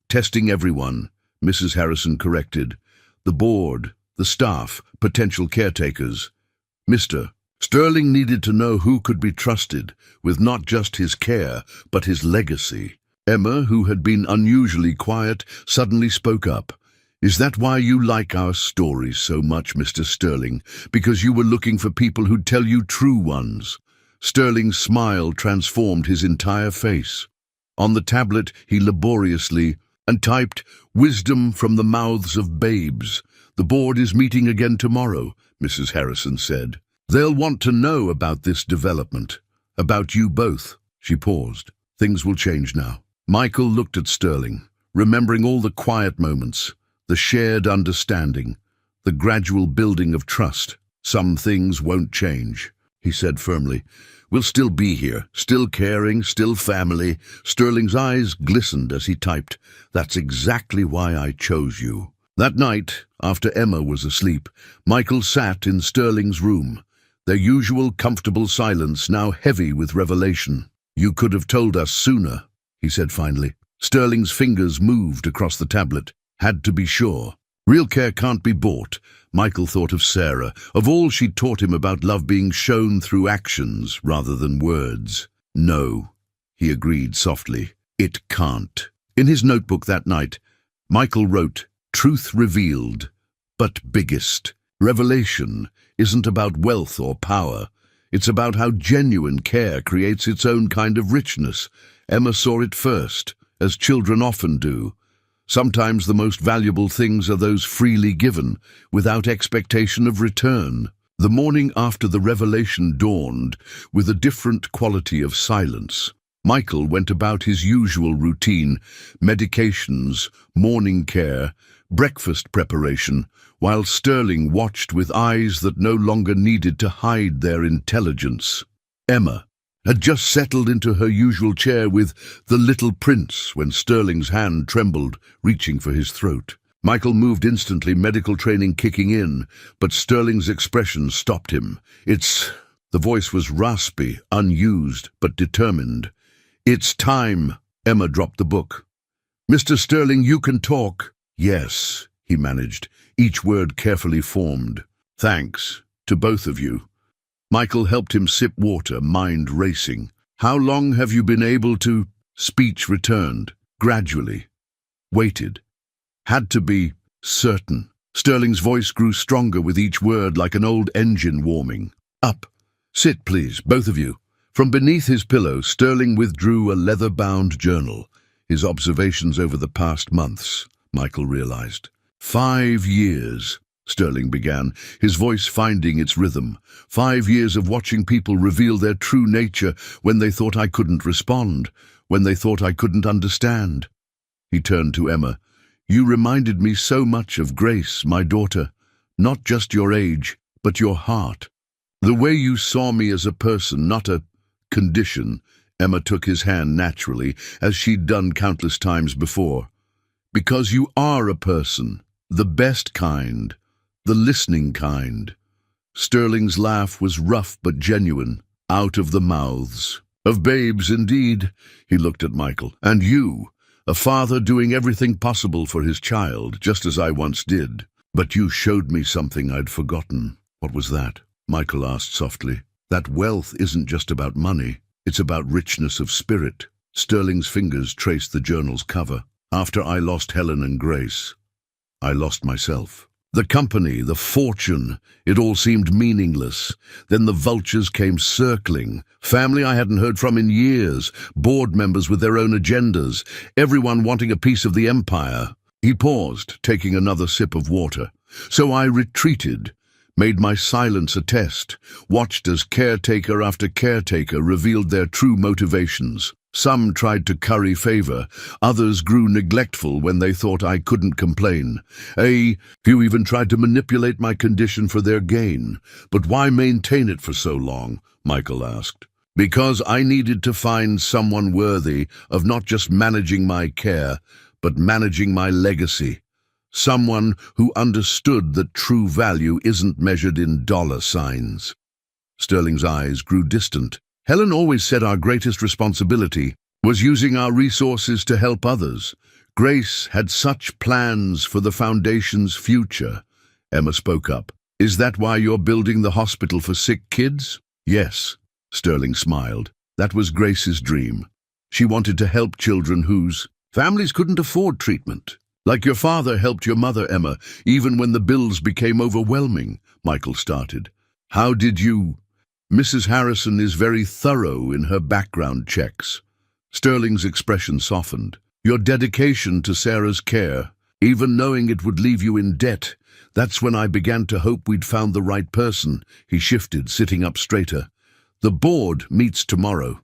"Testing everyone," Mrs. Harrison corrected. "The board, the staff, potential caretakers. Mr. Sterling needed to know who could be trusted with not just his care, but his legacy." Emma, who had been unusually quiet, suddenly spoke up. "Is that why you like our stories so much, Mr. Sterling? Because you were looking for people who'd tell you true ones?" Sterling's smile transformed his entire face. On the tablet, he laboriously typed, "Wisdom from the mouths of babes. The board is meeting again tomorrow," Mrs. Harrison said. "They'll want to know about this development, about you both." She paused. "Things will change now. Michael looked at Sterling, remembering all the quiet moments, the shared understanding, the gradual building of trust. "Some things won't change," he said firmly. "We'll still be here, still caring, still family." Sterling's eyes glistened as he typed, "That's exactly why I chose you." That night, after Emma was asleep, Michael sat in Sterling's room, their usual comfortable silence now heavy with revelation. "You could have told us sooner," he said finally. Sterling's fingers moved across the tablet. "Had to be sure. Real care can't be bought." Michael thought of Sarah, of all she'd taught him about love being shown through actions rather than words. "No," he agreed softly, "it can't." In his notebook that night, Michael wrote, "Truth revealed, but biggest. Revelation isn't about wealth or power. It's about how genuine care creates its own kind of richness. Emma saw it first, as children often do. Sometimes the most valuable things are those freely given, without expectation of return." The morning after the revelation dawned with a different quality of silence. Michael went about his usual routine: medications, morning care, breakfast preparation, while Sterling watched with eyes that no longer needed to hide their intelligence. Emma had just settled into her usual chair with The Little Prince when Sterling's hand trembled, reaching for his throat. Michael moved instantly, medical training kicking in, but Sterling's expression stopped him. The voice was raspy, unused, but determined. "It's time." Emma dropped the book. "Mr. Sterling, you can talk." "Yes," he managed, each word carefully formed. "Thanks, to both of you." Michael helped him sip water, mind racing. "How long have you been able to—" Speech returned, gradually. Waited. Had to be certain. Sterling's voice grew stronger with each word, like an old engine warming. "Up. Sit, please, both of you." From beneath his pillow, Sterling withdrew a leather-bound journal, his observations over the past months, Michael realized. 5 years. Sterling began, his voice finding its rhythm. 5 years of watching people reveal their true nature when they thought I couldn't respond, when they thought I couldn't understand. He turned to Emma. "You reminded me so much of Grace, my daughter. Not just your age, but your heart. The way you saw me as a person, not a condition." Emma took his hand naturally, as she'd done countless times before. "Because you are a person, the best kind. The listening kind." Sterling's laugh was rough but genuine, out of the mouths of babes indeed. He looked at Michael. "And you, a father doing everything possible for his child, just as I once did. But you showed me something I'd forgotten." "What was that?" Michael asked softly. "That wealth isn't just about money. It's about richness of spirit." Sterling's fingers traced the journal's cover. "After I lost Helen and Grace, I lost myself. The company, the fortune, it all seemed meaningless. Then the vultures came circling. Family I hadn't heard from in years, board members with their own agendas, everyone wanting a piece of the empire." He paused, taking another sip of water. "So I retreated, made my silence a test, watched as caretaker after caretaker revealed their true motivations. Some tried to curry favor, others grew neglectful when they thought I couldn't complain. A few even tried to manipulate my condition for their gain. But why maintain it for so long?" Michael asked. "Because I needed to find someone worthy of not just managing my care, but managing my legacy. Someone who understood that true value isn't measured in dollar signs." Sterling's eyes grew distant. "Helen always said our greatest responsibility was using our resources to help others. Grace had such plans for the Foundation's future." Emma spoke up. "Is that why you're building the hospital for sick kids?" "Yes," Sterling smiled. "That was Grace's dream. She wanted to help children whose families couldn't afford treatment. Like your father helped your mother, Emma, even when the bills became overwhelming." Michael started. "How did you—" "Mrs. Harrison is very thorough in her background checks." Sterling's expression softened. "Your dedication to Sarah's care, even knowing it would leave you in debt, that's when I began to hope we'd found the right person." He shifted, sitting up straighter. "The board meets tomorrow.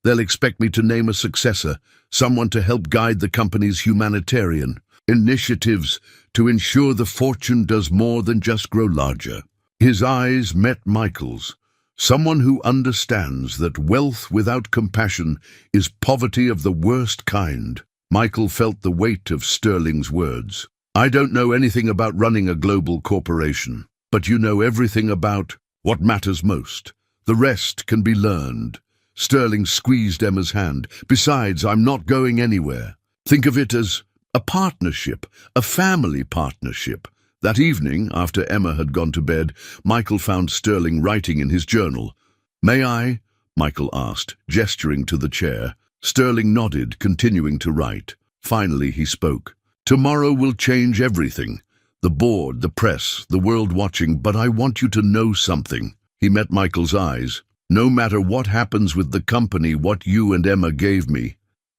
They'll expect me to name a successor, someone to help guide the company's humanitarian initiatives to ensure the fortune does more than just grow larger. His eyes met Michael's. Someone who understands that wealth without compassion is poverty of the worst kind. Michael felt the weight of Sterling's words. I don't know anything about running a global corporation, but you know everything about what matters most. The rest can be learned. Sterling squeezed Emma's hand. Besides, I'm not going anywhere. Think of it as a partnership, a family partnership. That evening, after Emma had gone to bed, Michael found Sterling writing in his journal. May I? Michael asked, gesturing to the chair. Sterling nodded, continuing to write. Finally, he spoke. Tomorrow will change everything. The board, the press, the world watching, but I want you to know something. He met Michael's eyes. No matter what happens with the company, what you and Emma gave me,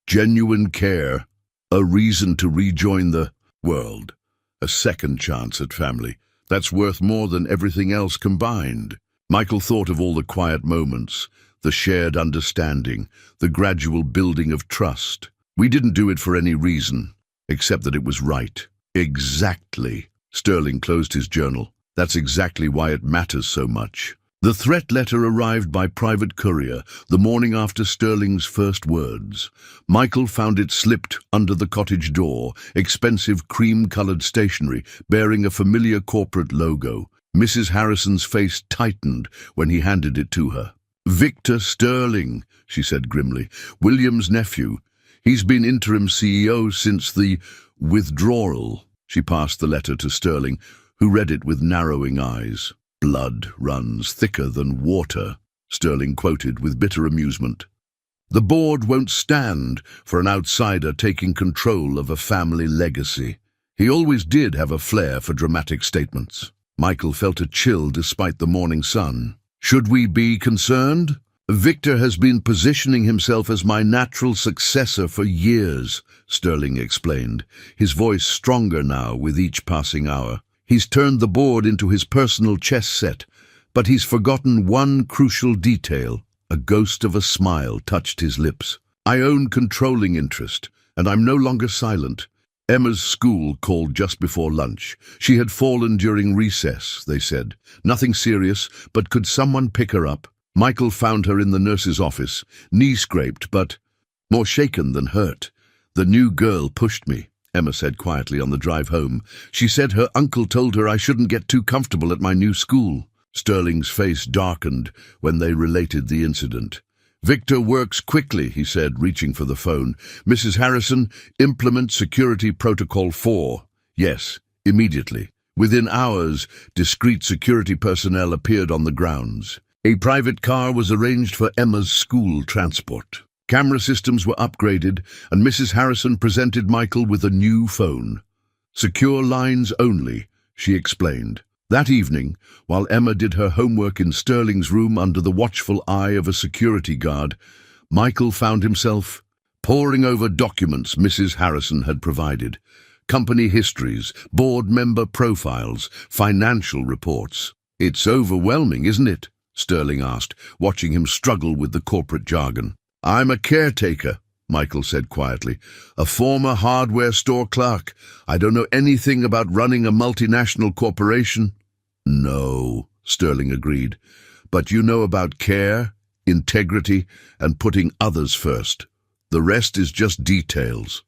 genuine care, a reason to rejoin the world, a second chance at family, that's worth more than everything else combined. Michael thought of all the quiet moments, the shared understanding, the gradual building of trust. We didn't do it for any reason, except that it was right. Exactly. Sterling closed his journal. That's exactly why it matters so much. The threat letter arrived by private courier the morning after Sterling's first words. Michael found it slipped under the cottage door, expensive cream-colored stationery bearing a familiar corporate logo. Mrs. Harrison's face tightened when he handed it to her. Victor Sterling, she said grimly, William's nephew. He's been interim CEO since the withdrawal. She passed the letter to Sterling, who read it with narrowing eyes. Blood runs thicker than water, Sterling quoted with bitter amusement. The board won't stand for an outsider taking control of a family legacy. He always did have a flair for dramatic statements. Michael felt a chill despite the morning sun. Should we be concerned? Victor has been positioning himself as my natural successor for years, Sterling explained, his voice stronger now with each passing hour. He's turned the board into his personal chess set, but he's forgotten one crucial detail. A ghost of a smile touched his lips. I own controlling interest, and I'm no longer silent. Emma's school called just before lunch. She had fallen during recess, they said. Nothing serious, but could someone pick her up? Michael found her in the nurse's office, knee-scraped, but more shaken than hurt. The new girl pushed me, Emma said quietly on the drive home. She said her uncle told her I shouldn't get too comfortable at my new school. Sterling's face darkened when they related the incident. Victor works quickly, he said, reaching for the phone. Mrs. Harrison, implement security protocol 4. Yes, immediately. Within hours, discreet security personnel appeared on the grounds. A private car was arranged for Emma's school transport. Camera systems were upgraded, and Mrs. Harrison presented Michael with a new phone. Secure lines only, she explained. That evening, while Emma did her homework in Sterling's room under the watchful eye of a security guard, Michael found himself poring over documents Mrs. Harrison had provided. Company histories, board member profiles, financial reports. It's overwhelming, isn't it? Sterling asked, watching him struggle with the corporate jargon. I'm a caretaker, Michael said quietly, a former hardware store clerk. I don't know anything about running a multinational corporation. No, Sterling agreed, but you know about care, integrity, and putting others first. The rest is just details.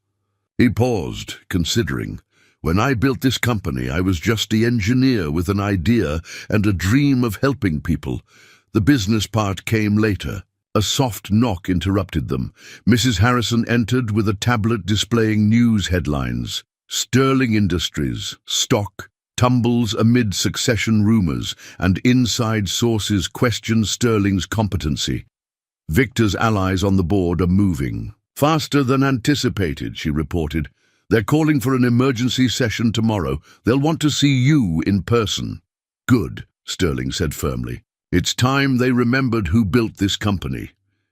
He paused, considering. When I built this company, I was just the engineer with an idea and a dream of helping people. The business part came later. A soft knock interrupted them. Mrs. Harrison entered with a tablet displaying news headlines. Sterling Industries, stock, tumbles amid succession rumors, and inside sources question Sterling's competency. Victor's allies on the board are moving. Faster than anticipated, she reported. They're calling for an emergency session tomorrow. They'll want to see you in person. Good, Sterling said firmly. It's time they remembered who built this company.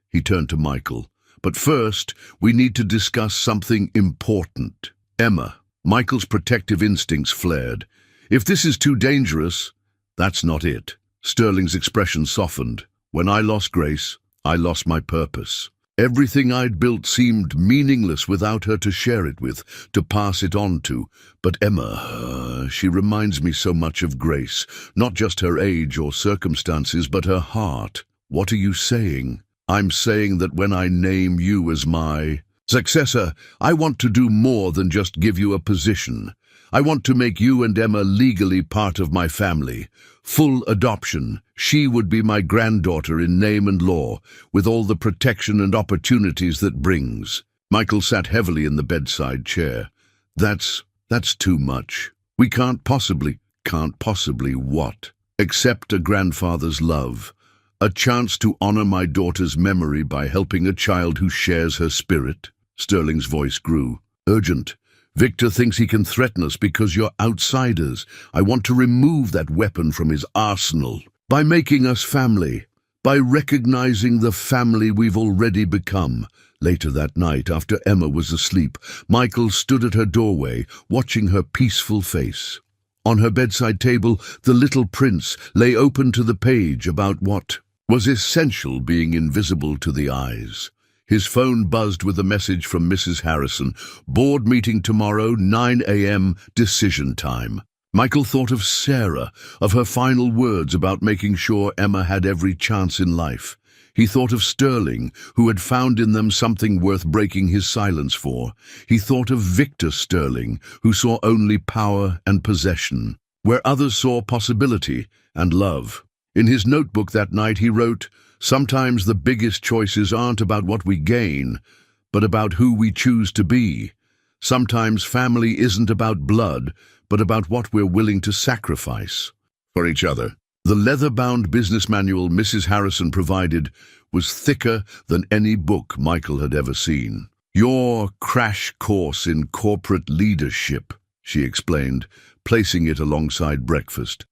He turned to Michael. But first, we need to discuss something important. Emma. Michael's protective instincts flared. If this is too dangerous, that's not it. Sterling's expression softened. When I lost Grace, I lost my purpose. Everything I'd built seemed meaningless without her to share it with, to pass it on to. But Emma, she reminds me so much of Grace, not just her age or circumstances, but her heart. What are you saying? I'm saying that when I name you as my successor, I want to do more than just give you a position. I want to make you and Emma legally part of my family. Full adoption. She would be my granddaughter in name and law, with all the protection and opportunities that brings. Michael sat heavily in the bedside chair. That's too much. We can't possibly what? Accept a grandfather's love. A chance to honor my daughter's memory by helping a child who shares her spirit. Sterling's voice grew. Urgent. Victor thinks he can threaten us because you're outsiders. I want to remove that weapon from his arsenal. By making us family. By recognizing the family we've already become. Later that night, after Emma was asleep, Michael stood at her doorway, watching her peaceful face. On her bedside table, The Little Prince lay open to the page about what was essential being invisible to the eyes. His phone buzzed with a message from Mrs. Harrison. Board meeting tomorrow, 9 a.m., decision time. Michael thought of Sarah, of her final words about making sure Emma had every chance in life. He thought of Sterling, who had found in them something worth breaking his silence for. He thought of Victor Sterling, who saw only power and possession, where others saw possibility and love. In his notebook that night he wrote, "Sometimes the biggest choices aren't about what we gain, but about who we choose to be. Sometimes family isn't about blood, but about what we're willing to sacrifice for each other." The leather-bound business manual Mrs. Harrison provided was thicker than any book Michael had ever seen. "Your crash course in corporate leadership," she explained, placing it alongside breakfast.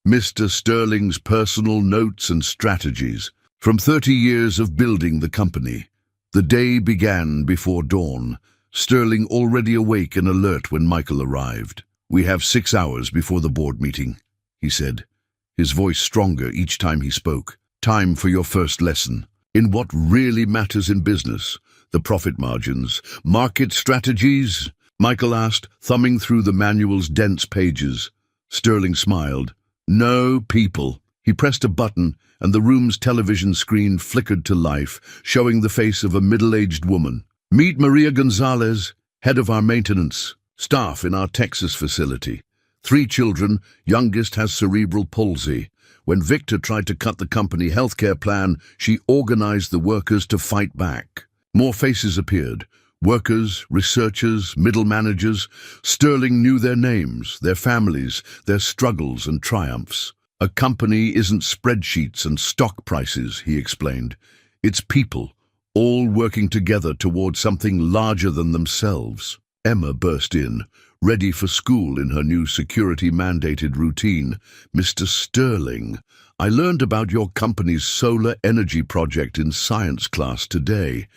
"Mr. Sterling's personal notes and strategies. From 30 years of building the company." The day began before dawn, Sterling already awake and alert when Michael arrived. "We have 6 hours before the board meeting," he said, his voice stronger each time he spoke. "Time for your first lesson. In what really matters in business, the profit margins, market strategies?" Michael asked, thumbing through the manual's dense pages. Sterling smiled. "No, people." He pressed a button, and the room's television screen flickered to life, showing the face of a middle-aged woman. "Meet Maria Gonzalez, head of our maintenance staff in our Texas facility. 3 children, youngest has cerebral palsy. When Victor tried to cut the company healthcare plan, she organized the workers to fight back." More faces appeared. Workers, researchers, middle managers. Sterling knew their names, their families, their struggles and triumphs. "A company isn't spreadsheets and stock prices," he explained. "It's people, all working together toward something larger than themselves." Emma burst in, ready for school in her new security-mandated routine. "Mr. Sterling, I learned about your company's solar energy project in science class today.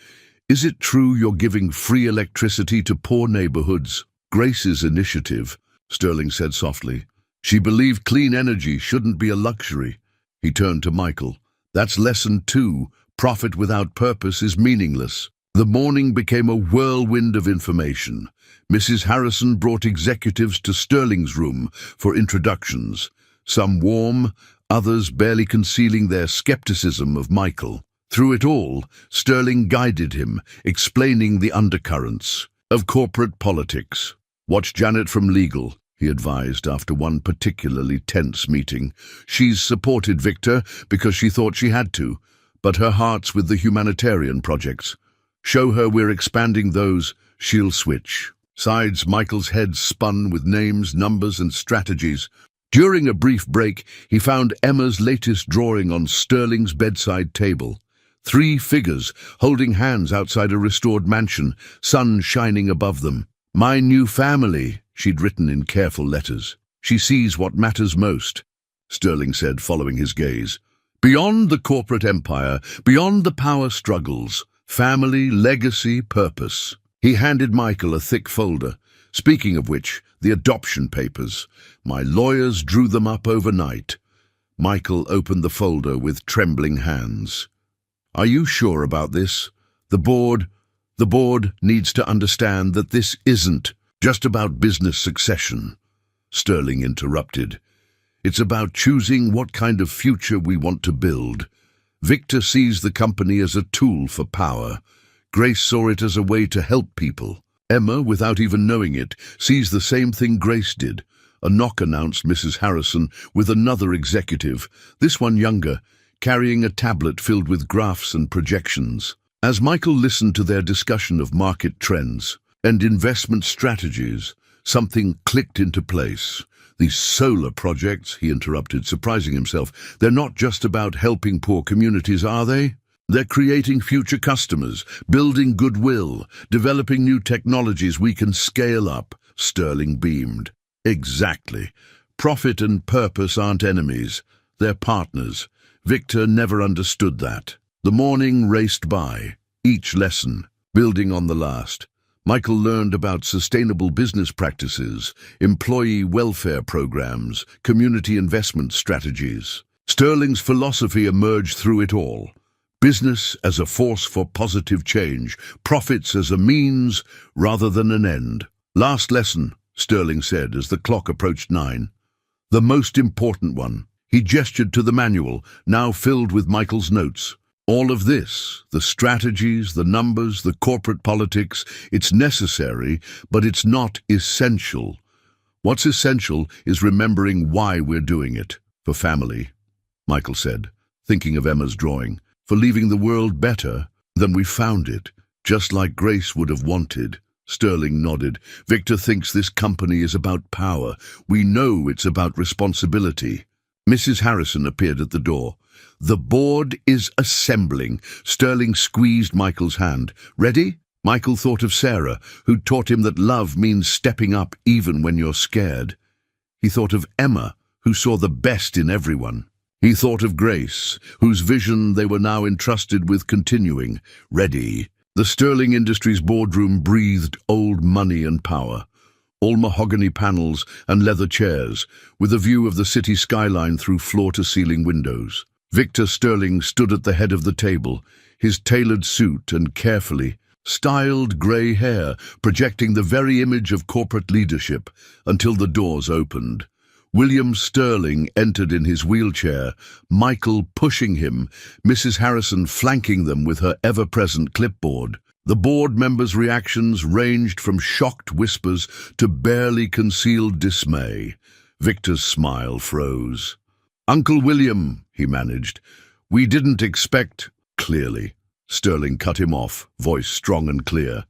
Is it true you're giving free electricity to poor neighborhoods?" "Grace's initiative," Sterling said softly. "She believed clean energy shouldn't be a luxury." He turned to Michael. "That's lesson 2. Profit without purpose is meaningless." The morning became a whirlwind of information. Mrs. Harrison brought executives to Sterling's room for introductions, some warm, others barely concealing their skepticism of Michael. Through it all, Sterling guided him, explaining the undercurrents of corporate politics. "Watch Janet from legal," he advised after one particularly tense meeting. "She's supported Victor because she thought she had to, but her heart's with the humanitarian projects. Show her we're expanding those, she'll switch." Sides Michael's head spun with names, numbers, and strategies. During a brief break, he found Emma's latest drawing on Sterling's bedside table. 3 figures holding hands outside a restored mansion, sun shining above them. "My new family," she'd written in careful letters. "She sees what matters most," Sterling said, following his gaze. "Beyond the corporate empire, beyond the power struggles, family, legacy, purpose." He handed Michael a thick folder. "Speaking of which, the adoption papers. My lawyers drew them up overnight." Michael opened the folder with trembling hands. "Are you sure about this?" The board needs to understand that this isn't just about business succession, Sterling interrupted. It's about choosing what kind of future we want to build. Victor sees the company as a tool for power. Grace saw it as a way to help people. Emma, without even knowing it, sees the same thing Grace did. A knock announced Mrs. Harrison with another executive, this one younger, carrying a tablet filled with graphs and projections. As Michael listened to their discussion of market trends and investment strategies, something clicked into place. These solar projects, he interrupted, surprising himself, they're not just about helping poor communities, are they? They're creating future customers, building goodwill, developing new technologies we can scale up, Sterling beamed. Exactly. Profit and purpose aren't enemies, they're partners. Victor never understood that. The morning raced by, each lesson building on the last. Michael learned about sustainable business practices, employee welfare programs, community investment strategies. Sterling's philosophy emerged through it all. Business as a force for positive change, profits as a means rather than an end. Last lesson, Sterling said as the clock approached 9. The most important one. He gestured to the manual, now filled with Michael's notes. All of this, the strategies, the numbers, the corporate politics, it's necessary, but it's not essential. What's essential is remembering why we're doing it. For family, Michael said, thinking of Emma's drawing. For leaving the world better than we found it, just like Grace would have wanted. Sterling nodded. Victor thinks this company is about power. We know it's about responsibility. Mrs. Harrison appeared at the door. The board is assembling. Sterling squeezed Michael's hand. Ready? Michael thought of Sarah, who'd taught him that love means stepping up even when you're scared. He thought of Emma, who saw the best in everyone. He thought of Grace, whose vision they were now entrusted with continuing. Ready. The Sterling Industries boardroom breathed old money and power. All mahogany panels and leather chairs, with a view of the city skyline through floor-to-ceiling windows. Victor Sterling stood at the head of the table, his tailored suit and carefully styled grey hair projecting the very image of corporate leadership, until the doors opened. William Sterling entered in his wheelchair, Michael pushing him, Mrs. Harrison flanking them with her ever-present clipboard. The board members' reactions ranged from shocked whispers to barely concealed dismay. Victor's smile froze. "Uncle William," he managed, "we didn't expect—" Clearly, Sterling cut him off, voice strong and clear.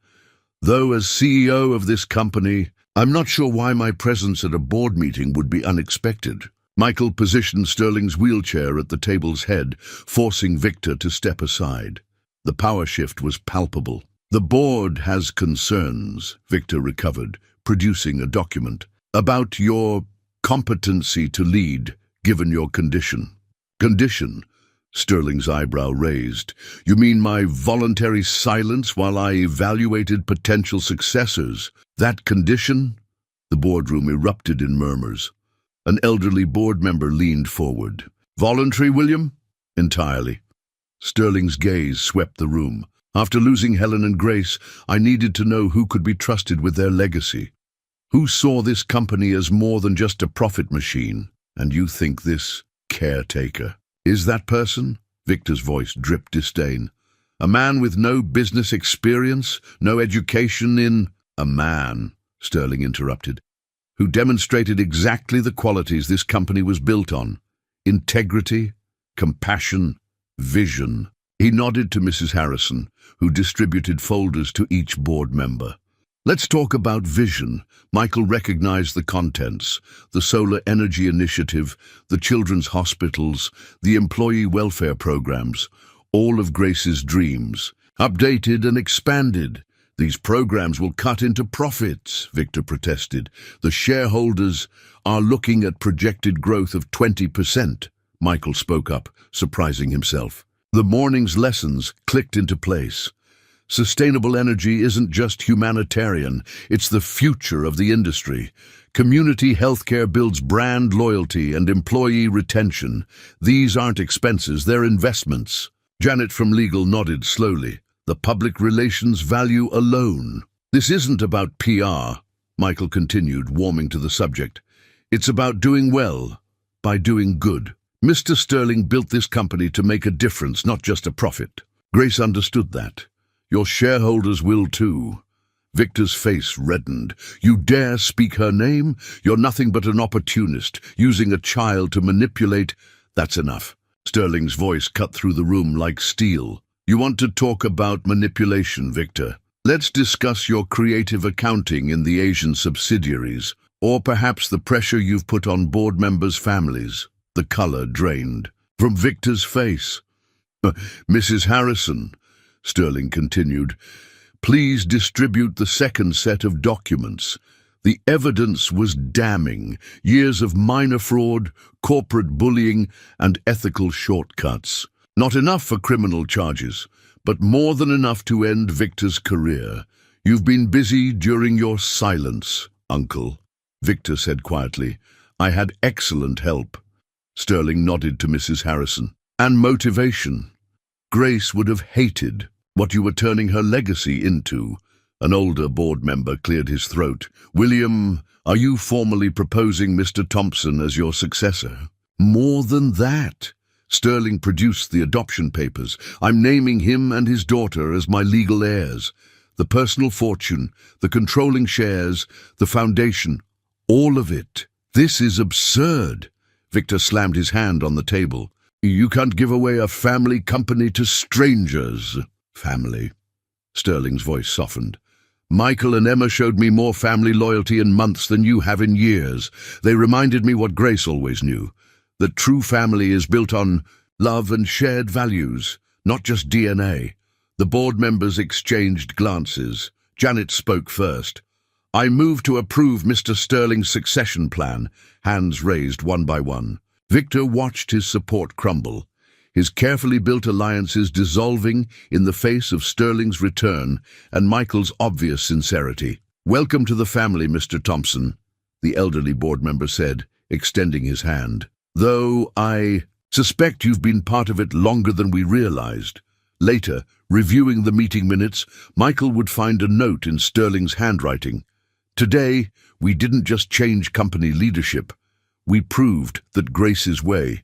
"Though as CEO of this company, I'm not sure why my presence at a board meeting would be unexpected." Michael positioned Sterling's wheelchair at the table's head, forcing Victor to step aside. The power shift was palpable. "The board has concerns," Victor recovered, producing a document, "about your competency to lead, given your condition." "Condition?" Sterling's eyebrow raised. "You mean my voluntary silence while I evaluated potential successors? That condition?" The boardroom erupted in murmurs. An elderly board member leaned forward. "Voluntary, William?" "Entirely." Sterling's gaze swept the room. "After losing Helen and Grace, I needed to know who could be trusted with their legacy. Who saw this company as more than just a profit machine? And you think this caretaker is that person?" Victor's voice dripped disdain. "A man with no business experience, no education in—" "A man," Sterling interrupted, "who demonstrated exactly the qualities this company was built on. Integrity, compassion, vision." He nodded to Mrs. Harrison, who distributed folders to each board member. "Let's talk about vision." Michael recognized the contents: the solar energy initiative, the children's hospitals, the employee welfare programs, all of Grace's dreams. Updated and expanded. "These programs will cut into profits," Victor protested. "The shareholders are looking at projected growth of 20%. Michael spoke up, surprising himself. The morning's lessons clicked into place. Sustainable energy isn't just humanitarian, it's the future of the industry. Community healthcare builds brand loyalty and employee retention. These aren't expenses, they're investments. Janet from legal nodded slowly. the public relations value alone. This isn't about PR, Michael continued, warming to the subject. It's about doing well by doing good. Mr. Sterling built this company to make a difference, not just a profit. Grace understood that. Your shareholders will too. Victor's face reddened. You dare speak her name? You're nothing but an opportunist, using a child to manipulate. That's enough. Sterling's voice cut through the room like steel. You want to talk about manipulation, Victor? Let's discuss your creative accounting in the Asian subsidiaries, or perhaps the pressure you've put on board members' families. The color drained from Victor's face. Mrs. Harrison, Sterling continued, please distribute the second set of documents. The evidence was damning. Years of minor fraud, corporate bullying, and ethical shortcuts. Not enough for criminal charges, but more than enough to end Victor's career. You've been busy during your silence, Uncle, Victor said quietly. I had excellent help. Sterling nodded to Mrs. Harrison. And motivation. Grace would have hated what you were turning her legacy into. An older board member cleared his throat. William, are you formally proposing Mr. Thompson as your successor? More than that. Sterling produced the adoption papers. I'm naming him and his daughter as my legal heirs. The personal fortune, the controlling shares, the foundation, all of it. This is absurd. Victor slammed his hand on the table. You can't give away a family company to strangers. Family. Sterling's voice softened. Michael and Emma showed me more family loyalty in months than you have in years. They reminded me what Grace always knew, that true family is built on love and shared values, not just DNA. The board members exchanged glances. Janet spoke first. I move to approve Mr. Sterling's succession plan, hands raised one by one. Victor watched his support crumble, his carefully built alliances dissolving in the face of Sterling's return and Michael's obvious sincerity. Welcome to the family, Mr. Thompson, the elderly board member said, extending his hand. Though I suspect you've been part of it longer than we realized. Later, reviewing the meeting minutes, Michael would find a note in Sterling's handwriting. Today, we didn't just change company leadership. We proved that Grace's way,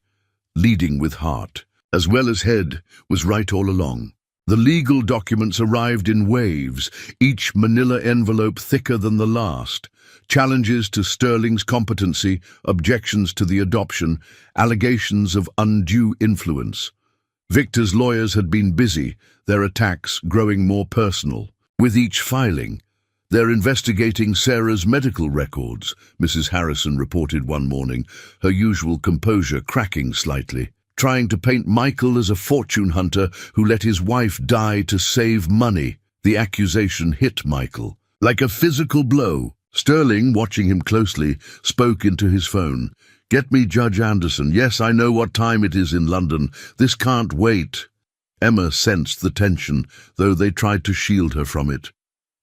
leading with heart, as well as head, was right all along. The legal documents arrived in waves, each manila envelope thicker than the last. Challenges to Sterling's competency, objections to the adoption, allegations of undue influence. Victor's lawyers had been busy, their attacks growing more personal. With each filing, they're investigating Sarah's medical records, Mrs. Harrison reported one morning, her usual composure cracking slightly. Trying to paint Michael as a fortune hunter who let his wife die to save money. The accusation hit Michael like a physical blow. Sterling, watching him closely, spoke into his phone. Get me Judge Anderson. Yes, I know what time it is in London. This can't wait. Emma sensed the tension, though they tried to shield her from it.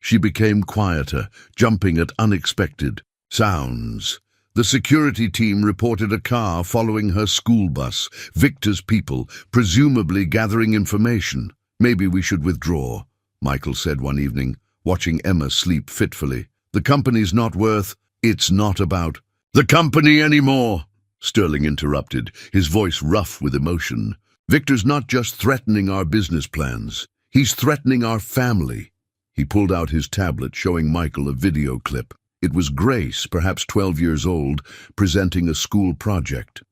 She became quieter, jumping at unexpected sounds. The security team reported a car following her school bus, Victor's people, presumably gathering information. Maybe we should withdraw, Michael said one evening, watching Emma sleep fitfully. The company's not worth, it's not about the company anymore, Sterling interrupted, his voice rough with emotion. Victor's not just threatening our business plans, he's threatening our family. He pulled out his tablet, showing Michael a video clip. It was Grace, perhaps 12 years old, presenting a school project.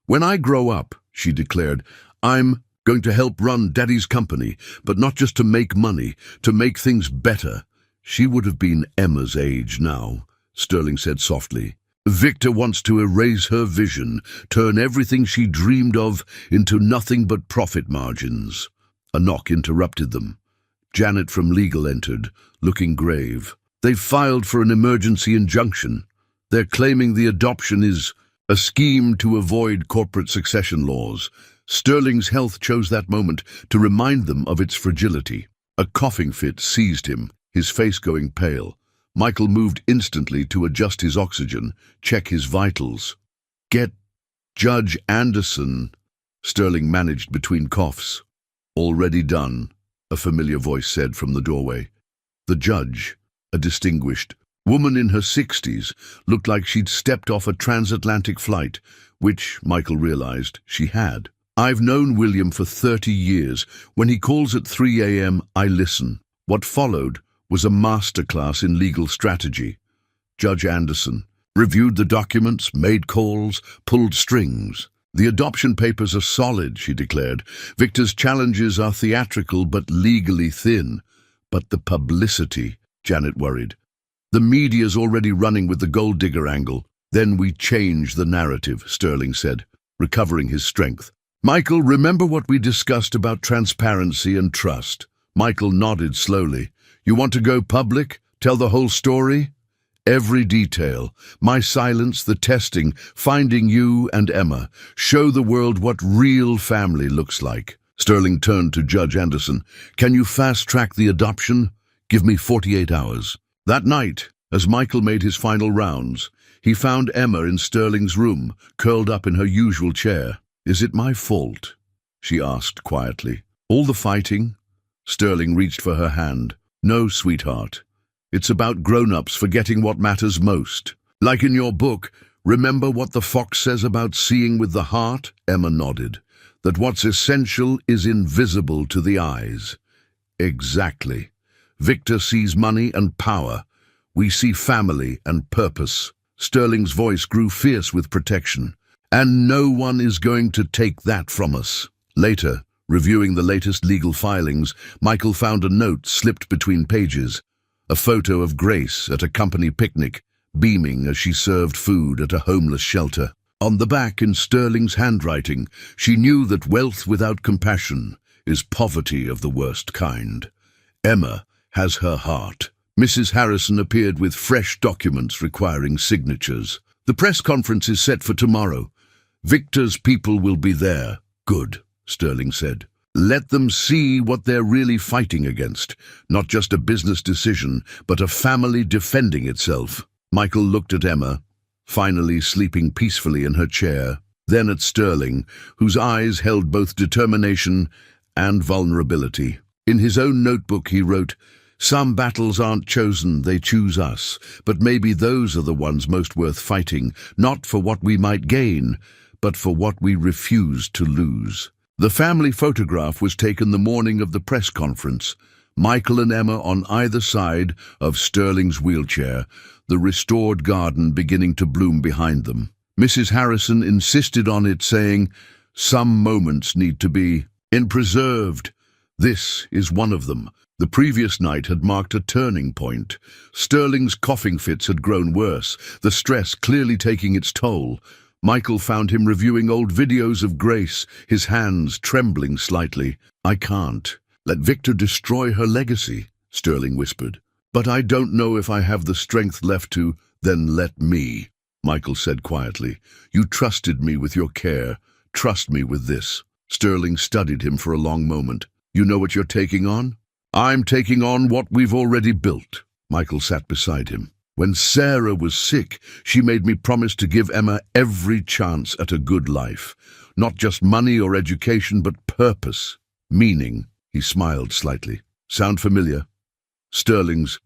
When I grow up, she declared, I'm going to help run Daddy's company, but not just to make money, to make things better. She would have been Emma's age now, Sterling said softly. Victor wants to erase her vision, turn everything she dreamed of into nothing but profit margins. A knock interrupted them. Janet from legal entered, looking grave. They've filed for an emergency injunction. They're claiming the adoption is a scheme to avoid corporate succession laws. Sterling's health chose that moment to remind them of its fragility. A coughing fit seized him, his face going pale. Michael moved instantly to adjust his oxygen, check his vitals. Get Judge Anderson, Sterling managed between coughs. Already done. a familiar voice said from the doorway. The judge, a distinguished woman in her 60s, looked like she'd stepped off a transatlantic flight, which, Michael realized, she had. I've known William for 30 years. When he calls at 3 a.m., I listen. What followed was a masterclass in legal strategy. Judge Anderson reviewed the documents, made calls, pulled strings. The adoption papers are solid, she declared. Victor's challenges are theatrical but legally thin. But the publicity, Janet worried. The media's already running with the gold digger angle. Then we change the narrative, Sterling said, recovering his strength. Michael, remember what we discussed about transparency and trust? Michael nodded slowly. You want to go public? Tell the whole story? Every detail. My silence, the testing, finding you and Emma. Show the world what real family looks like. Sterling turned to Judge Anderson. Can you fast-track the adoption? Give me 48 hours. That night, as Michael made his final rounds, he found Emma in Sterling's room, curled up in her usual chair. Is it my fault? She asked quietly. All the fighting? Sterling reached for her hand. No, sweetheart. It's about grown-ups forgetting what matters most. Like in your book, remember what the fox says about seeing with the heart? Emma nodded. That what's essential is invisible to the eyes. Exactly. Victor sees money and power. We see family and purpose. Sterling's voice grew fierce with protection. And no one is going to take that from us. Later, reviewing the latest legal filings, Michael found a note slipped between pages. A photo of Grace at a company picnic, beaming as she served food at a homeless shelter. On the back, in Sterling's handwriting, she knew that wealth without compassion is poverty of the worst kind. Emma has her heart. Mrs. Harrison appeared with fresh documents requiring signatures. The press conference is set for tomorrow. Victor's people will be there. Good, Sterling said. Let them see what they're really fighting against. Not just a business decision, but a family defending itself. Michael looked at Emma, finally sleeping peacefully in her chair, then at Sterling, whose eyes held both determination and vulnerability. In his own notebook he wrote, Some battles aren't chosen, they choose us, but maybe those are the ones most worth fighting, not for what we might gain, but for what we refuse to lose. The family photograph was taken the morning of the press conference. Michael and Emma on either side of Sterling's wheelchair, the restored garden beginning to bloom behind them. Mrs. Harrison insisted on it, saying, Some moments need to be preserved. This is one of them. The previous night had marked a turning point. Sterling's coughing fits had grown worse, the stress clearly taking its toll. Michael found him reviewing old videos of Grace, his hands trembling slightly. I can't let Victor destroy her legacy, Sterling whispered. But I don't know if I have the strength left to. Then let me, Michael said quietly. You trusted me with your care. Trust me with this. Sterling studied him for a long moment. You know what you're taking on? I'm taking on what we've already built. Michael sat beside him. When Sarah was sick, she made me promise to give Emma every chance at a good life. Not just money or education, but purpose, meaning. He smiled slightly. Sound familiar? Sterling's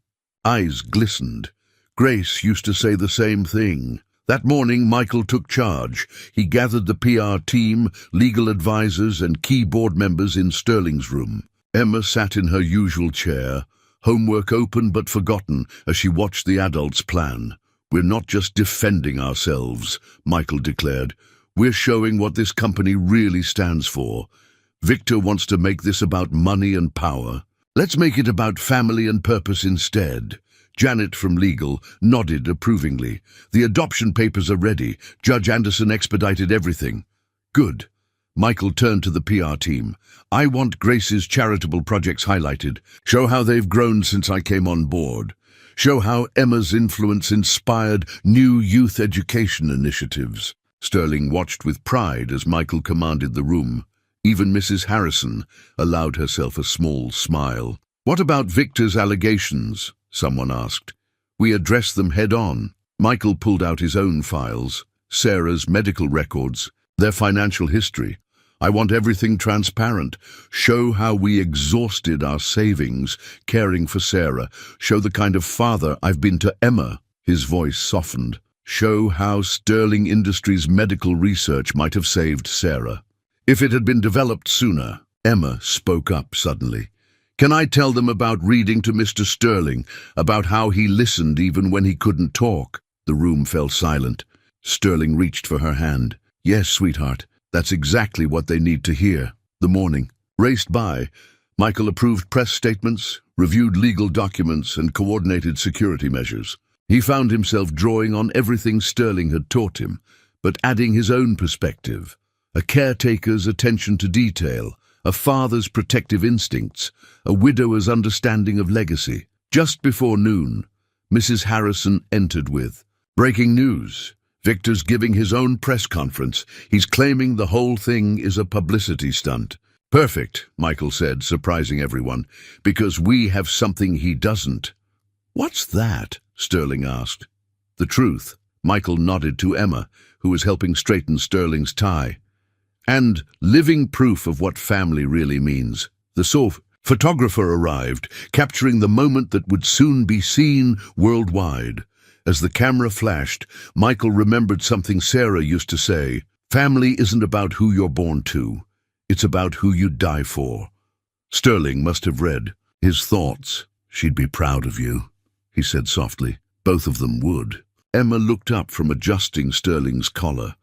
eyes glistened. Grace used to say the same thing. That morning, Michael took charge. He gathered the PR team, legal advisors, and key board members in Sterling's room. Emma sat in her usual chair, homework open but forgotten as she watched the adults plan. We're not just defending ourselves, Michael declared. We're showing what this company really stands for. Victor wants to make this about money and power. Let's make it about family and purpose instead. Janet from legal nodded approvingly. The adoption papers are ready. Judge Anderson expedited everything. Good. Michael turned to the PR team. I want Grace's charitable projects highlighted. Show how they've grown since I came on board. Show how Emma's influence inspired new youth education initiatives. Sterling watched with pride as Michael commanded the room. Even Mrs. Harrison allowed herself a small smile. What about Victor's allegations? Someone asked. We addressed them head-on. Michael pulled out his own files, Sarah's medical records, their financial history. I want everything transparent. Show how we exhausted our savings caring for Sarah. Show the kind of father I've been to Emma." His voice softened. "Show how Sterling Industries' medical research might have saved Sarah. If it had been developed sooner." Emma spoke up suddenly. "Can I tell them about reading to Mr. Sterling, about how he listened even when he couldn't talk?" The room fell silent. Sterling reached for her hand. "Yes, sweetheart, that's exactly what they need to hear." The morning raced by. Michael approved press statements, reviewed legal documents, and coordinated security measures. He found himself drawing on everything Sterling had taught him, but adding his own perspective, a caretaker's attention to detail, a father's protective instincts, a widower's understanding of legacy. Just before noon, Mrs. Harrison entered with, "Breaking news. Victor's giving his own press conference. He's claiming the whole thing is a publicity stunt." "Perfect," Michael said, surprising everyone, "because we have something he doesn't." "What's that?" Sterling asked. "The truth." Michael nodded to Emma, who was helping straighten Sterling's tie. "And living proof of what family really means." The photographer arrived, capturing the moment that would soon be seen worldwide. As the camera flashed, Michael remembered something Sarah used to say, "Family isn't about who you're born to. It's about who you die for." Sterling must have read his thoughts. "She'd be proud of you," he said softly. "Both of them would." Emma looked up from adjusting Sterling's collar.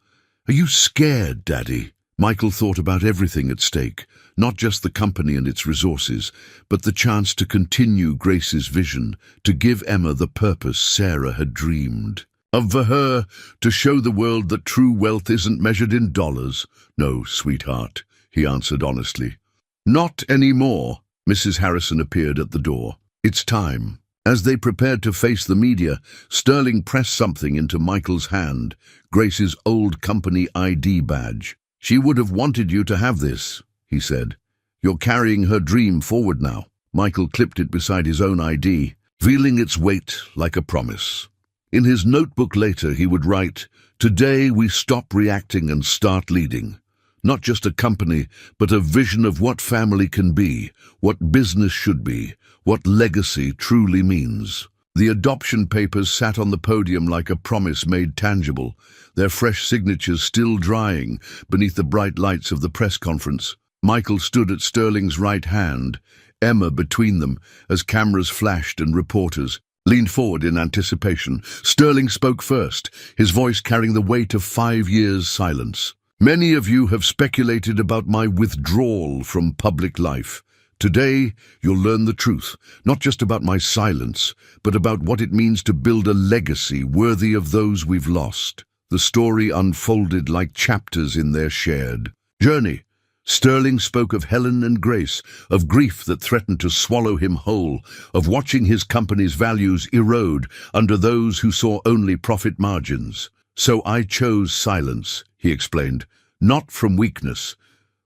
"Are you scared, Daddy?" Michael thought about everything at stake, not just the company and its resources, but the chance to continue Grace's vision, to give Emma the purpose Sarah had dreamed of for her, to show the world that true wealth isn't measured in dollars. "No, sweetheart," he answered honestly. "Not anymore." Mrs. Harrison appeared at the door. "It's time." As they prepared to face the media, Sterling pressed something into Michael's hand, Grace's old company ID badge. "She would have wanted you to have this," he said. "You're carrying her dream forward now." Michael clipped it beside his own ID, feeling its weight like a promise. In his notebook later he would write, "Today we stop reacting and start leading. Not just a company, but a vision of what family can be, what business should be, what legacy truly means." The adoption papers sat on the podium like a promise made tangible, their fresh signatures still drying beneath the bright lights of the press conference. Michael stood at Sterling's right hand, Emma between them, as cameras flashed and reporters leaned forward in anticipation. Sterling spoke first, his voice carrying the weight of 5 years' silence. "Many of you have speculated about my withdrawal from public life. Today, you'll learn the truth, not just about my silence, but about what it means to build a legacy worthy of those we've lost." The story unfolded like chapters in their shared journey. Sterling spoke of Helen and Grace, of grief that threatened to swallow him whole, of watching his company's values erode under those who saw only profit margins. "So I chose silence," he explained, "not from weakness,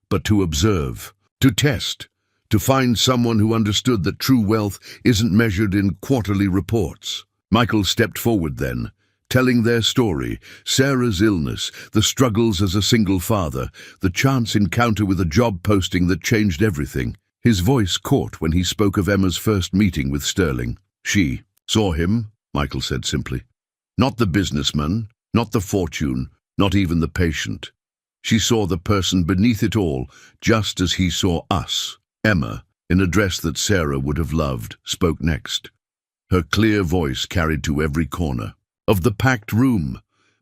but to observe, to test, to find someone who understood that true wealth isn't measured in quarterly reports." Michael stepped forward then, telling their story, Sarah's illness, the struggles as a single father, the chance encounter with a job posting that changed everything. His voice caught when he spoke of Emma's first meeting with Sterling. "She saw him," Michael said simply. "Not the businessman, not the fortune, not even the patient. She saw the person beneath it all, just as he saw us." Emma, in a dress that Sarah would have loved, spoke next. Her clear voice carried to every corner of the packed room.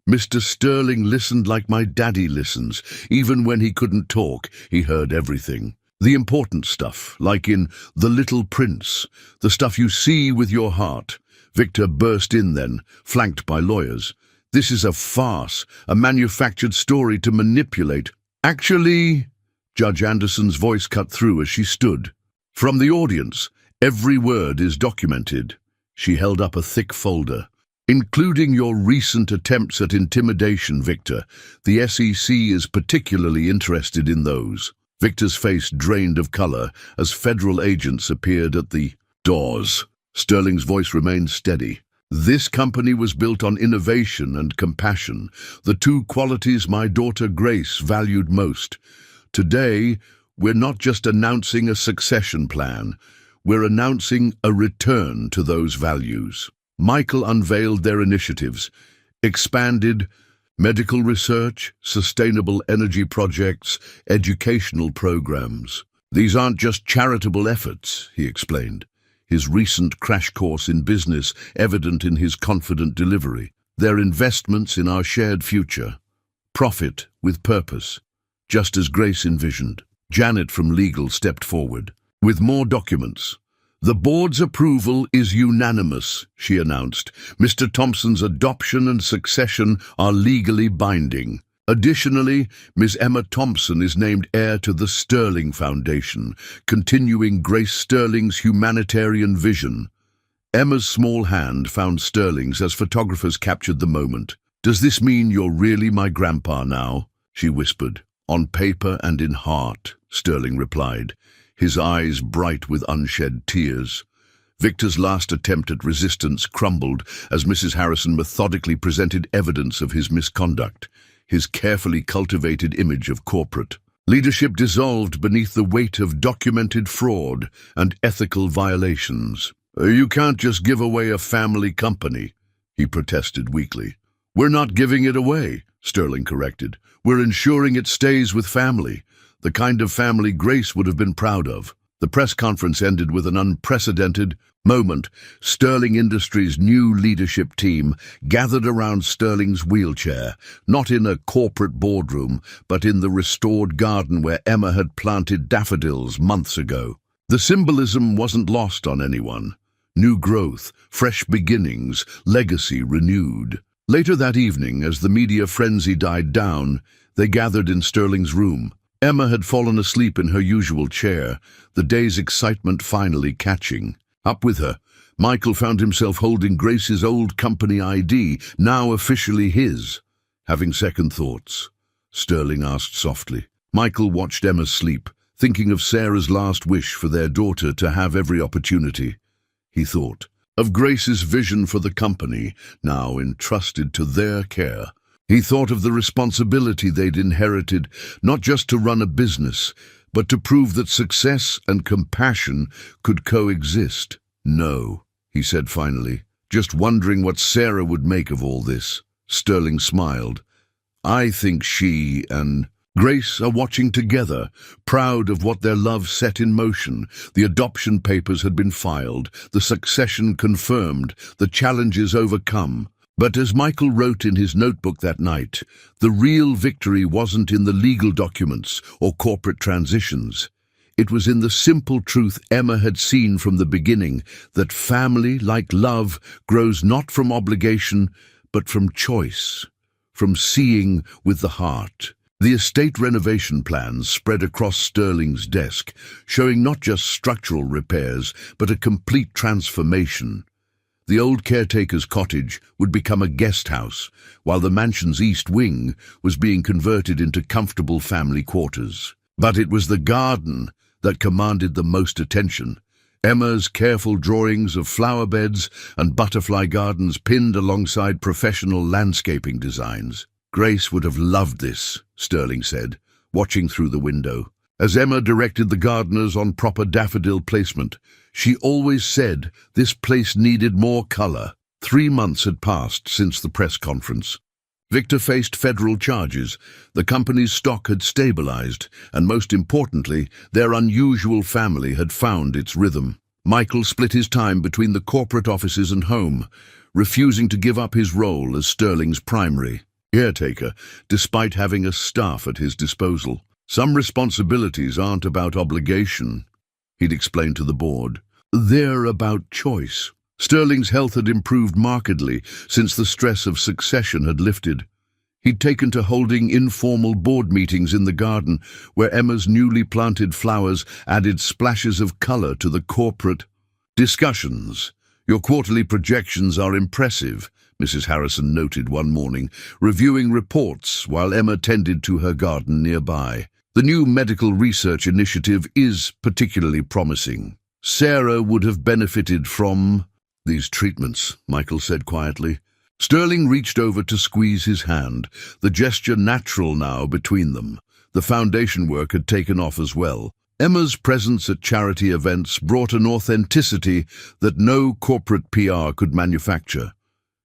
"Mr. Sterling listened like my daddy listens. Even when he couldn't talk, he heard everything. The important stuff, like in The Little Prince, the stuff you see with your heart." Victor burst in then, flanked by lawyers. "This is a farce, a manufactured story to manipulate." "Actually," Judge Anderson's voice cut through as she stood. "From the audience, every word is documented." She held up a thick folder. "Including your recent attempts at intimidation, Victor. The SEC is particularly interested in those." Victor's face drained of color as federal agents appeared at the doors. Sterling's voice remained steady. "This company was built on innovation and compassion, the two qualities my daughter Grace valued most. Today, we're not just announcing a succession plan, we're announcing a return to those values. Michael unveiled their initiatives, expanded medical research, sustainable energy projects, educational programs. These aren't just charitable efforts, he explained, his recent crash course in business evident in his confident delivery. They're investments in our shared future. Profit with purpose, just as Grace envisioned. Janet from legal stepped forward. With more documents. The board's approval is unanimous, she announced. Mr. Thompson's adoption and succession are legally binding. Additionally, Ms. Emma Thompson is named heir to the Sterling Foundation, continuing Grace Sterling's humanitarian vision. Emma's small hand found Sterling's as photographers captured the moment. "Does this mean you're really my grandpa now?" she whispered. "On paper and in heart," Sterling replied, his eyes bright with unshed tears. Victor's last attempt at resistance crumbled as Mrs. Harrison methodically presented evidence of his misconduct, his carefully cultivated image of corporate leadership dissolved beneath the weight of documented fraud and ethical violations. "You can't just give away a family company," he protested weakly. "We're not giving it away," Sterling corrected. "We're ensuring it stays with family, the kind of family Grace would have been proud of." The press conference ended with an unprecedented moment. Sterling Industries' new leadership team gathered around Sterling's wheelchair, not in a corporate boardroom, but in the restored garden where Emma had planted daffodils months ago. The symbolism wasn't lost on anyone. New growth, fresh beginnings, legacy renewed. Later that evening, as the media frenzy died down, they gathered in Sterling's room. Emma had fallen asleep in her usual chair, the day's excitement finally catching up with her. Michael found himself holding Grace's old company ID, now officially his. "Having second thoughts?" Sterling asked softly. Michael watched Emma sleep, thinking of Sarah's last wish for their daughter to have every opportunity. He thought of Grace's vision for the company, now entrusted to their care. He thought of the responsibility they'd inherited, not just to run a business, but to prove that success and compassion could coexist. "No," he said finally, just wondering what Sarah would make of all this. Sterling smiled. "I think she and Grace are watching together, proud of what their love set in motion. The adoption papers had been filed, the succession confirmed, the challenges overcome. But as Michael wrote in his notebook that night, the real victory wasn't in the legal documents or corporate transitions. It was in the simple truth Emma had seen from the beginning, that family, like love, grows not from obligation, but from choice, from seeing with the heart. The estate renovation plans spread across Sterling's desk, showing not just structural repairs, but a complete transformation. The old caretaker's cottage would become a guest house, while the mansion's east wing was being converted into comfortable family quarters. But it was the garden that commanded the most attention. Emma's careful drawings of flower beds and butterfly gardens pinned alongside professional landscaping designs. "Grace would have loved this," Sterling said, watching through the window. As Emma directed the gardeners on proper daffodil placement, she always said this place needed more color. 3 months had passed since the press conference. Victor faced federal charges, the company's stock had stabilized, and most importantly, their unusual family had found its rhythm. Michael split his time between the corporate offices and home, refusing to give up his role as Sterling's primary caretaker, despite having a staff at his disposal. "Some responsibilities aren't about obligation," he'd explained to the board. "They're about choice." Sterling's health had improved markedly since the stress of succession had lifted. He'd taken to holding informal board meetings in the garden, where Emma's newly planted flowers added splashes of color to the corporate discussions. "Your quarterly projections are impressive," Mrs. Harrison noted one morning, reviewing reports while Emma tended to her garden nearby. "The new medical research initiative is particularly promising. Sarah would have benefited from these treatments," Michael said quietly. Sterling reached over to squeeze his hand, the gesture natural now between them. The foundation work had taken off as well. Emma's presence at charity events brought an authenticity that no corporate PR could manufacture.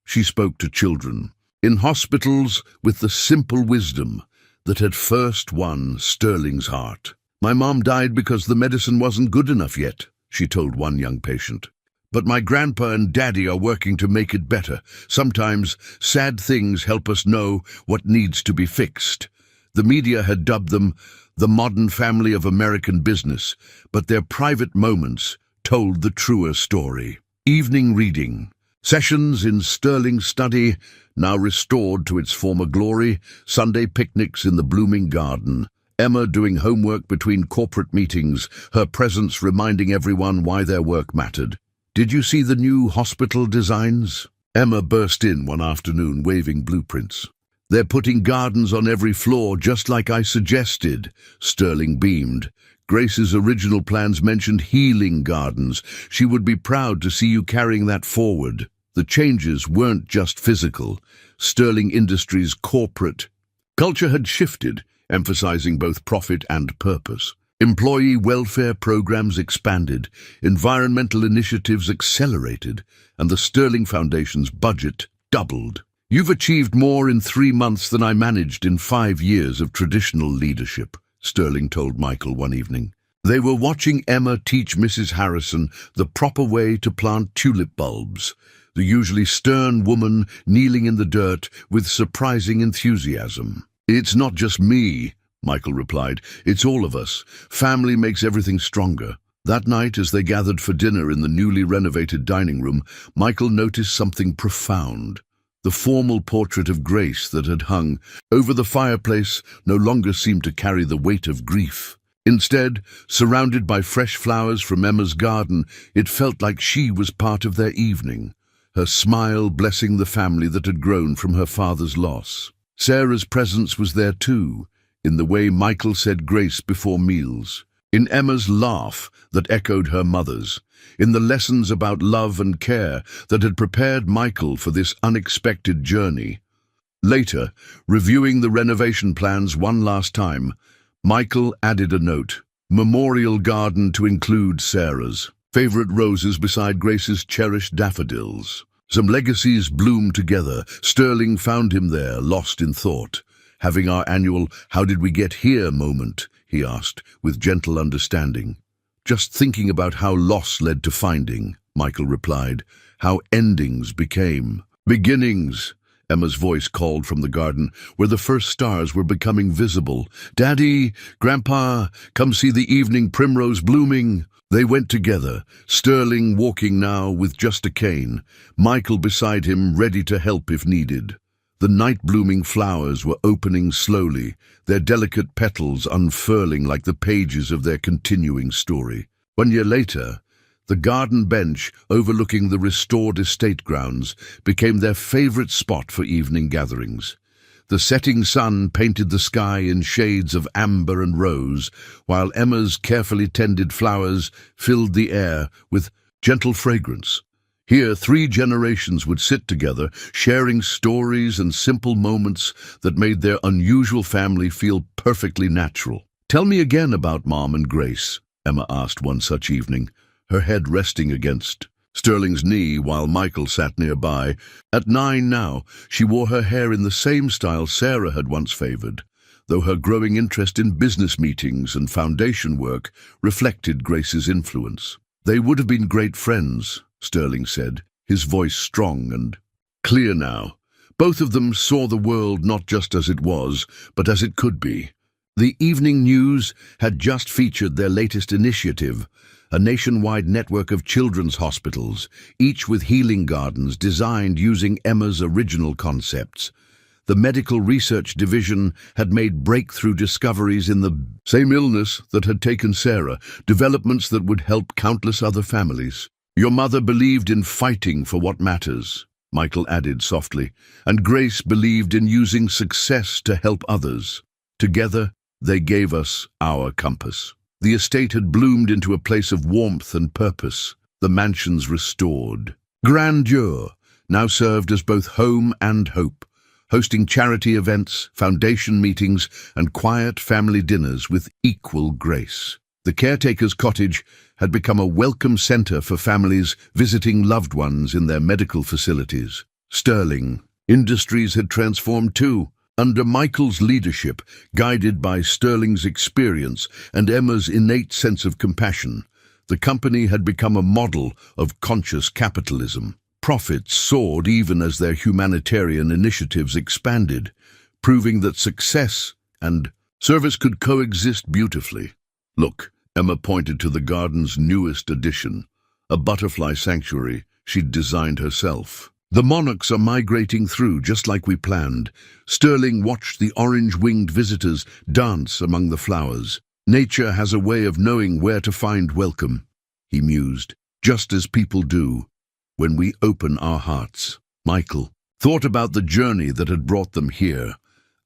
She spoke to children, in hospitals, with the simple wisdom that had first won Sterling's heart. "My mom died because the medicine wasn't good enough yet," she told one young patient. "But my grandpa and daddy are working to make it better. Sometimes sad things help us know what needs to be fixed." The media had dubbed them the modern family of American business, but their private moments told the truer story. Evening reading. Sessions in Sterling's study, now restored to its former glory, Sunday picnics in the blooming garden, Emma doing homework between corporate meetings, her presence reminding everyone why their work mattered. "Did you see the new hospital designs?" Emma burst in one afternoon waving blueprints. "They're putting gardens on every floor just like I suggested," Sterling beamed. "Grace's original plans mentioned healing gardens. She would be proud to see you carrying that forward." The changes weren't just physical. Sterling Industries' corporate culture had shifted, emphasizing both profit and purpose. Employee welfare programs expanded, environmental initiatives accelerated, and the Sterling Foundation's budget doubled. "You've achieved more in 3 months than I managed in 5 years of traditional leadership," Sterling told Michael one evening. They were watching Emma teach Mrs. Harrison the proper way to plant tulip bulbs, the usually stern woman kneeling in the dirt with surprising enthusiasm. "It's not just me," Michael replied. "It's all of us. Family makes everything stronger." That night, as they gathered for dinner in the newly renovated dining room, Michael noticed something profound. The formal portrait of Grace that had hung over the fireplace no longer seemed to carry the weight of grief. Instead, surrounded by fresh flowers from Emma's garden, it felt like she was part of their evening, her smile blessing the family that had grown from her father's loss. Sarah's presence was there too, in the way Michael said grace before meals, in Emma's laugh that echoed her mother's, in the lessons about love and care that had prepared Michael for this unexpected journey. Later, reviewing the renovation plans one last time, Michael added a note: "Memorial garden to include Sarah's favorite roses beside Grace's cherished daffodils." Some legacies bloomed together. Sterling found him there, lost in thought. "Having our annual 'How did we get here' moment?" he asked, with gentle understanding. "Just thinking about how loss led to finding," Michael replied, "how endings became beginnings." Emma's voice called from the garden, where the first stars were becoming visible. "Daddy, Grandpa, come see the evening primrose blooming." They went together, Sterling walking now with just a cane, Michael beside him ready to help if needed. The night-blooming flowers were opening slowly, their delicate petals unfurling like the pages of their continuing story. 1 year later, the garden bench overlooking the restored estate grounds became their favorite spot for evening gatherings. The setting sun painted the sky in shades of amber and rose, while Emma's carefully tended flowers filled the air with gentle fragrance. Here, 3 generations would sit together, sharing stories and simple moments that made their unusual family feel perfectly natural. "Tell me again about Mom and Grace," Emma asked one such evening, her head resting against Sterling's knee while Michael sat nearby. At 9 now, she wore her hair in the same style Sarah had once favored, though her growing interest in business meetings and foundation work reflected Grace's influence. "They would have been great friends," Sterling said, his voice strong and clear now. Both of them saw the world not just as it was, but as it could be. The evening news had just featured their latest initiative, a nationwide network of children's hospitals, each with healing gardens designed using Emma's original concepts. The medical research division had made breakthrough discoveries in the same illness that had taken Sarah, developments that would help countless other families. "Your mother believed in fighting for what matters," Michael added softly, "and Grace believed in using success to help others. Together, they gave us our compass." The estate had bloomed into a place of warmth and purpose, the mansions restored. Grandeur now served as both home and hope, hosting charity events, foundation meetings, and quiet family dinners with equal grace. The caretaker's cottage had become a welcome center for families visiting loved ones in their medical facilities. Sterling Industries had transformed too. Under Michael's leadership, guided by Sterling's experience and Emma's innate sense of compassion, the company had become a model of conscious capitalism. Profits soared even as their humanitarian initiatives expanded, proving that success and service could coexist beautifully. Look, Emma pointed to the garden's newest addition, a butterfly sanctuary she'd designed herself. The monarchs are migrating through just like we planned. Sterling watched the orange-winged visitors dance among the flowers. Nature has a way of knowing where to find welcome, he mused, just as people do when we open our hearts. Michael thought about the journey that had brought them here.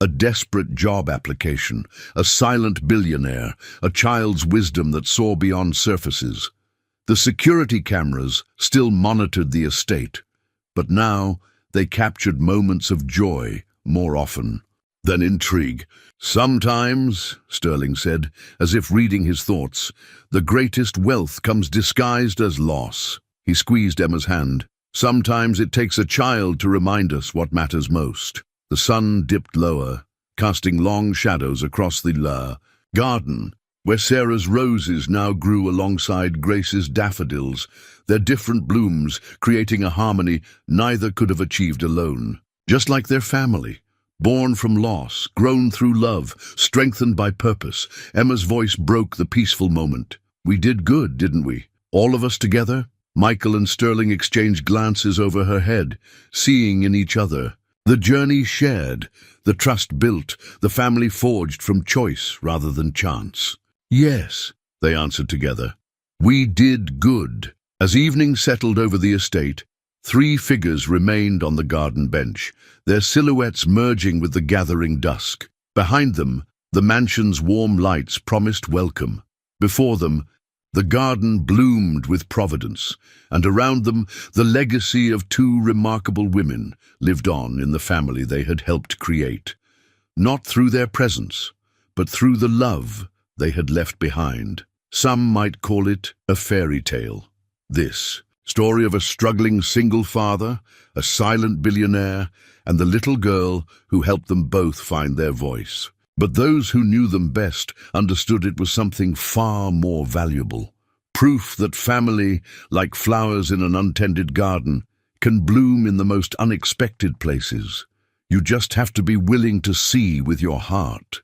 A desperate job application, a silent billionaire, a child's wisdom that saw beyond surfaces. The security cameras still monitored the estate, but now they captured moments of joy more often than intrigue. Sometimes, Sterling said, as if reading his thoughts, the greatest wealth comes disguised as loss. He squeezed Emma's hand. Sometimes it takes a child to remind us what matters most. The sun dipped lower, casting long shadows across the garden, where Sarah's roses now grew alongside Grace's daffodils, their different blooms creating a harmony neither could have achieved alone. Just like their family, born from loss, grown through love, strengthened by purpose, Emma's voice broke the peaceful moment. We did good, didn't we? All of us together? Michael and Sterling exchanged glances over her head, seeing in each other. The journey shared, the trust built, the family forged from choice rather than chance. Yes, they answered together. We did good. As evening settled over the estate, 3 figures remained on the garden bench, their silhouettes merging with the gathering dusk. Behind them, the mansion's warm lights promised welcome. Before them, the garden bloomed with providence, and around them, the legacy of 2 remarkable women lived on in the family they had helped create. Not through their presence, but through the love they had left behind. Some might call it a fairy tale. This story of a struggling single father, a silent billionaire, and the little girl who helped them both find their voice. But those who knew them best understood it was something far more valuable. Proof that family, like flowers in an untended garden, can bloom in the most unexpected places. You just have to be willing to see with your heart.